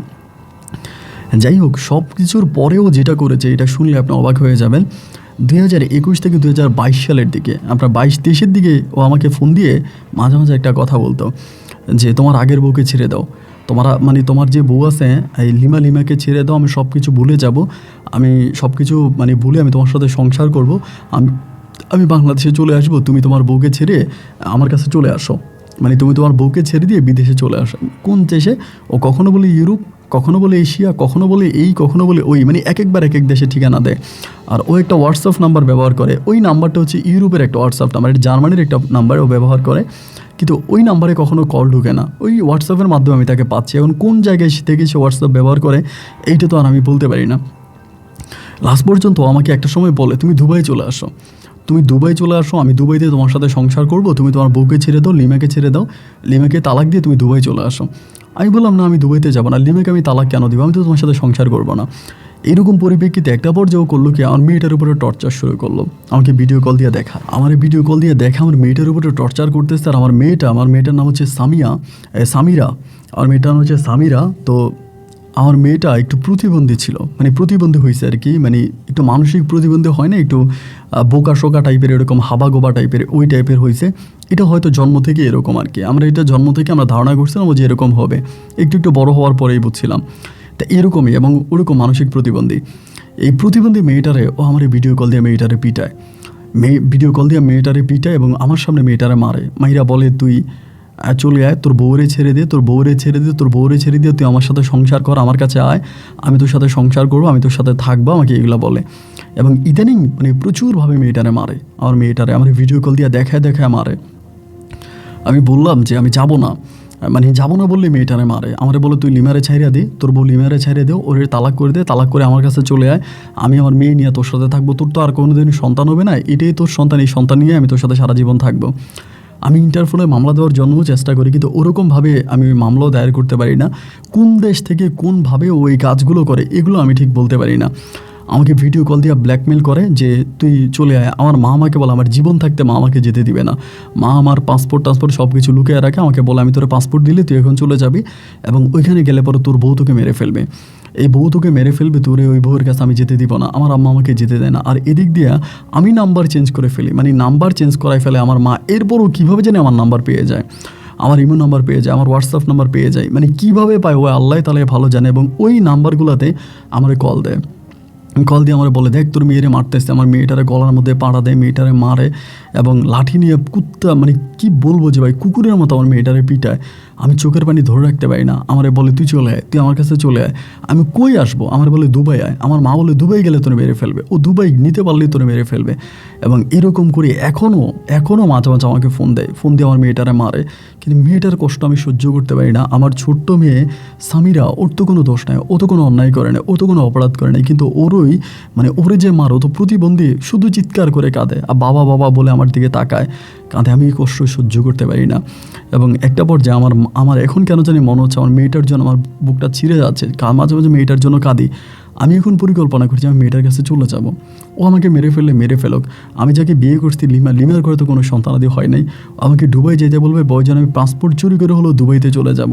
যাই হোক, সব কিছুর পরেও যেটা করেছে এটা শুনলে আপনি অবাক হয়ে যাবেন। 2021 থেকে 2022 সালের দিকে, আপনার 22-23-এর দিকে ও আমাকে ফোন দিয়ে মাঝে মাঝে একটা কথা বলতো যে তোমার আগের বউকে ছেড়ে দাও, তোমার যে বউ আছে এই লিমাকে ছেড়ে দাও, আমি সব কিছু ভুলে যাব, আমি সব কিছু ভুলে আমি তোমার সাথে সংসার করব, আমি বাংলাদেশে চলে আসবো, তুমি তোমার বউকে ছেড়ে আমার কাছে চলে আসো, তুমি তোমার বউকে ছেড়ে দিয়ে বিদেশে চলে আসো। কোন দেশে? ও কখনো বলে ইউরোপ, কখনো বলে এশিয়া, কখনো বলে এই, কখনো বলে ওই, একবার এক দেশে ঠিকানা দেয়। আর ও একটা হোয়াটসঅ্যাপ নাম্বার ব্যবহার করে, ওই নাম্বারটা হচ্ছে ইউরোপের একটা হোয়াটসঅ্যাপ নাম্বার, এটা জার্মানির একটা নাম্বার ও ব্যবহার করে, কিন্তু ওই নাম্বারে কখনো কল ঢুকে না, ওই হোয়াটসঅ্যাপের মাধ্যমে আমি তাকে পাচ্ছি। এখন কোন জায়গায় থেকে সে হোয়াটসঅ্যাপ ব্যবহার করে এইটা তো আর আমি বলতে পারি না। লাস্ট পর্যন্ত আমাকে একটা সময় বলে তুমি দুবাই চলে আসো, আমি দুবাইতে তোমার সাথে সংসার করব, তুমি তোমার বউকে ছেড়ে দাও, লিমাকে ছেড়ে দাও, লিমাকে তালাক দিয়ে তুমি দুবাই চলে আসো। আমি বললাম না, আমি দুবাইতে যাবো না, লিমাকে আমি তালাক কেন দিব, আমি তো তোমার সাথে সংসার করবো না। এরকম পরিপ্রেক্ষিতে একটা পর্যায়েও করলো কি, আমার মেয়েটার উপরে টর্চার শুরু করলো, আমাকে ভিডিও কল দিয়ে দেখা, আমার মেয়েটার উপরে টর্চার করতেছে। আর আমার মেয়েটার নাম হচ্ছে সামিরা, আমার মেয়েটার নাম হচ্ছে সামিরা। তো আমার মেয়েটা একটু প্রতিবন্ধী ছিল, প্রতিবন্ধী হয়েছে আর কি, একটু মানসিক প্রতিবন্ধী হয় না, একটু বোকা শোকা টাইপের, এরকম হাবা গোবা টাইপের, ওই টাইপের হয়েছে। এটা হয়তো জন্ম থেকে এরকম আর কি, এটা জন্ম থেকে আমরা ধারণা করছিলাম যে এরকম হবে, একটু বড় হওয়ার পরেই বুঝছিলাম। তা এরকমই, এবং ওরকম মানসিক প্রতিবন্ধী। এই প্রতিবন্ধী মেয়েটারে ও আমার ভিডিও কল দিয়ে মেয়েটারে পিটায়, এবং আমার সামনে মেয়েটারে মাইরা বলে তুই চলে আয়, তোর বউরে ছেড়ে দিয়ে তুই আমার সাথে সংসার কর, আমার কাছে আয়, আমি তোর সাথে সংসার করবো, আমি তোর সাথে থাকবো, আমাকে এগুলো বলে। এবং ইদানিং প্রচুরভাবে মেয়েটারে মারে, আমার ভিডিও কল দিয়ে দেখায় মারে। আমি বললাম যে আমি যাবো না বললে মেয়েটারে মারে, আমারে বলে তুই লিমারে ছাইরা দে, তোর বউ লিমারে ছাইরা দে, ওরে তালাক করে আমার কাছে চলে আয়, আমি আমার মেয়ে নিয়ে তোর সাথে থাকবো, তোর তো আর কোনোদিন সন্তান হবে না, এটাই তোর সন্তান, এই সন্তান নিয়ে আমি তোর সাথে সারা জীবন থাকবো। আমি ইন্টারপোলে মামলা দেওয়ার জন্যও চেষ্টা করি, কিন্তু ওরকমভাবে আমি মামলাও দায়ের করতে পারি না। কোন দেশ থেকে কোনভাবে ওই কাজগুলো করে এগুলো আমি ঠিক বলতে পারি না। আমাকে ভিডিও কল দিয়ে ব্ল্যাকমেল করে যে তুই চলে আয়। আমার মা আমাকে বলে, আমার জীবন থাকতে মা আমাকে যেতে দিবে না। মা আমার পাসপোর্ট সব কিছু লুকিয়ে রাখে, আমাকে বলে আমি তোর পাসপোর্ট দিলে তুই এখন চলে যাবি এবং ওইখানে গেলে পরে তোর বউ তোকে মেরে ফেলবে, এই বউ তোকে মেরে ফেলবে, তোরে ওই বউয়ের কাছে আমি যেতে দিব না। আমার আম্মা আমাকে যেতে দেয় না। আর এদিক দিয়ে আমি নাম্বার চেঞ্জ করে ফেলি, মানে নাম্বার চেঞ্জ করাই ফেলে আমার মা। এরপরও কীভাবে জানি আমার নাম্বার পেয়ে যায়, আমার ইমো নাম্বার পেয়ে যায়, আমার হোয়াটসঅ্যাপ নাম্বার পেয়ে যায়, মানে কীভাবে পায় ও আল্লাহ তাআলাই ভালো জানে। এবং ওই নাম্বারগুলোতে আমার কল দেয়, কল দিয়ে আমার বলে, দেখ তোর মেয়েরে মারতেছে, আমার মেয়েটারে গলার মধ্যে পাড়া দেয়, মেয়েটারে মারে এবং লাঠি নিয়ে কুত্তা, মানে কি বলবো যে ভাই, কুকুরের মতো আমার মেয়েটারে পিটায়। আমি চোখের পানি ধরে রাখতে পারি না। আমারে বলে তুই চলে আয়, তুই আমার কাছে চলে আয়। আমি কই আসবো? আমার বলে দুবাই আয়। আমার মা বলে দুবাই গেলে তোরে মেরে ফেলবে, ও দুবাই নিতে পারলেই তোরে মেরে ফেলবে। এবং এরকম করে এখনও মাঝে মাঝে আমাকে ফোন দেয়, ফোন দিয়ে আমার মেয়েটারে মারে। কিন্তু মেয়েটার কষ্ট আমি সহ্য করতে পারি না। আমার ছোট্ট মেয়ে সামিরা, ওর তো কোনো দোষ নাই, ও তো কোনো অন্যায় করে না, ও তো কোনো অপরাধ করে নাই, কিন্তু ওরই মানে ওরে যে মারো তো প্রতিবন্ধী, শুধু চিৎকার করে কাঁদে আর বাবা বাবা বলে আমার দিকে তাকায়, কাঁদে। আমি এই কষ্ট সহ্য করতে পারি না। এবং একটা পর্যায়ে আমার এখন কেন জানি মনে হচ্ছে আমার মেয়েটার জন্য আমার বুকটা ছিঁড়ে যাচ্ছে। মাঝে মাঝে মেয়েটার জন্য কাঁদি। আমি এখন পরিকল্পনা করছি আমি মেয়েটার কাছে চলে যাব, ও আমাকে মেরে ফেললে মেরে ফেলুক। আমি যাকে বিয়ে করছি লিমার ঘরে তো কোনো সন্তানাদি হয় নাই। আমাকে দুবাই যেতে বলবে, বয়জন আমি পাসপোর্ট চুরি করে হলেও দুবাইতে চলে যাব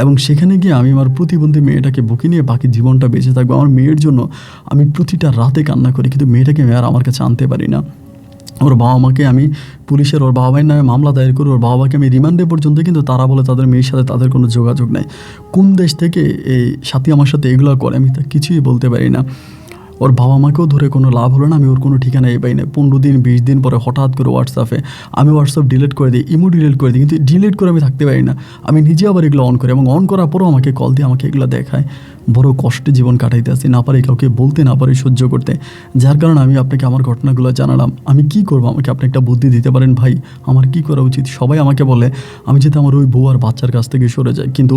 এবং সেখানে গিয়ে আমি আমার প্রতিবন্ধী মেয়েটাকে বুকে নিয়ে বাকি জীবনটা বেঁচে থাকবো। আমার মেয়ের জন্য আমি প্রতিটা রাতে কান্না করি, কিন্তু মেয়েটাকে আমি আর আমার কাছে আনতে পারি না। ওর বাবা মাকে আমি পুলিশের ওর বাবা মায়ের নামে মামলা দায়ের করি, ওর বাবা মাকে আমি রিমান্ডে পর্যন্ত, কিন্তু তারা বলে তাদের মেয়ের সাথে তাদের কোনো যোগাযোগ নাই। কোন দেশ থেকে এই সাথী আমার সাথে এগুলো করে আমি তা কিছুই বলতে পারি না। ওর বাবা মাকেও ধরে কোনো লাভ হলো না, আমি ওর কোনো ঠিকানাই পাই না। 15 দিন 20 দিন পরে হঠাৎ করে হোয়াটসঅ্যাপে আমি হোয়াটসঅ্যাপ ডিলিট করে দিই, ইমো ডিলিট করে দিই, কিন্তু ডিলিট করে আমি থাকতে পারি না। আমি নিজে আবার এগুলো অন করি এবং অন করার পরেও আমাকে কল দিয়ে আমাকে এগুলো দেখায়। বড় কষ্টে জীবন কাটাইতে আসি, না পারি কাউকে বলতে, না পারি সহ্য করতে। যার কারণে আমি আপনাকে আমার ঘটনাগুলো জানালাম। আমি কি করব, আমাকে আপনি একটা বুদ্ধি দিতে পারেন ভাই, আমার কি করা উচিত? সবাই আমাকে বলে আমি যাতে আমার ওই বউ আর বাচ্চার কাছ থেকে সরে যাই, কিন্তু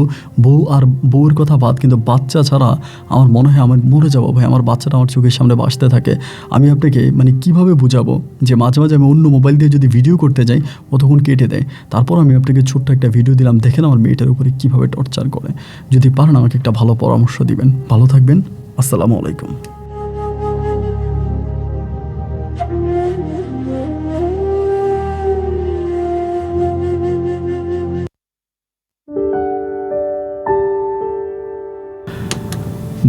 বউয়ের কথা বাদ, কিন্তু বাচ্চা ছাড়া আমার মনে হয় আমার মরে যাবো ভাই। আমার বাচ্চাটা আমার চোখের সামনে ভাসতে থাকে। আমি আপনাকে মানে কিভাবে বুঝাবো যে মাঝে মাঝে আমি অন্য মোবাইল দিয়ে যদি ভিডিও করতে যাই ও তখন কেটে দেয়। তারপর আমি আপনাকে ছোট্ট একটা ভিডিও দিলাম, দেখেন আমার মেয়েটার উপরে কীভাবে টর্চার করে। যদি পারেন আমাকে একটা ভালো পরামর্শ দিবেন। ভালো থাকবেন। আসসালামু আলাইকুম।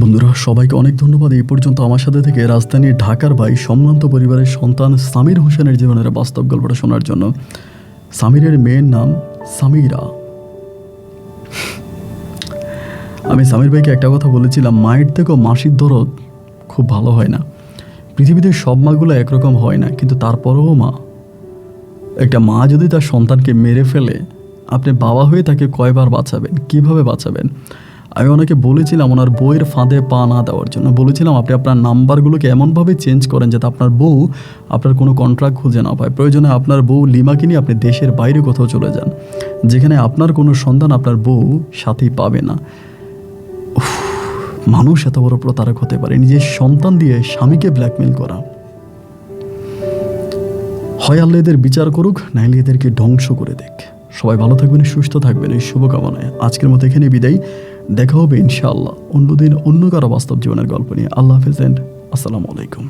বন্ধুরা সবাইকে অনেক ধন্যবাদ এই পর্যন্ত আমার সাথে থেকে রাজধানীর ঢাকার ভাই সম্ভ্রান্ত পরিবারের সন্তান সামির হোসেনের জীবনের বাস্তব গল্পটা শোনার জন্য। সামিরের মেয়ের নাম সামিরা। আমি সামির ভাইকে একটা কথা বলেছিলাম, মায়ের থেকেও মাসির দরদ খুব ভালো হয় না। পৃথিবীতে সব মাগুলো একরকম হয় না, কিন্তু তারপরেও একটা মা যদি তার সন্তানকে মেরে ফেলে, আপনি বাবা হয়ে তাকে কয়বার বাঁচাবেন, কিভাবে বাঁচাবেন? আমি ওনাকে বলেছিলাম ওনার বউয়ের ফাঁদে পা না দেওয়ার জন্য। বলেছিলাম আপনি আপনার নাম্বারগুলোকে এমনভাবে চেঞ্জ করেন যাতে আপনার বউ আপনার কোনো কন্ট্রাক্ট খুঁজে না পায়। প্রয়োজনে আপনার বউ লিমাকে নিয়ে আপনি দেশের বাইরে কোথাও চলে যান, যেখানে আপনার কোনো সন্তান আপনার বউ সাথী পাবে না। মানুষ এত বড় প্রতারক হতে পারে, নিজের সন্তান দিয়ে স্বামীকে ব্ল্যাকমেল করা। হয় আল্লাহ এদের বিচার করুক, নাইলে এদেরকে ধ্বংস করে দেখ। সবাই ভালো থাকবেন, সুস্থ থাকবেন, এই শুভকামনায় আজকের মতো এখানে বিদায়। দেখা হবে ইনশাআল্লাহ অন্যদিন অন্য কারো বাস্তব জীবনের গল্প নিয়ে। আল্লাহ হাফেজ এন্ড আসসালামু আলাইকুম।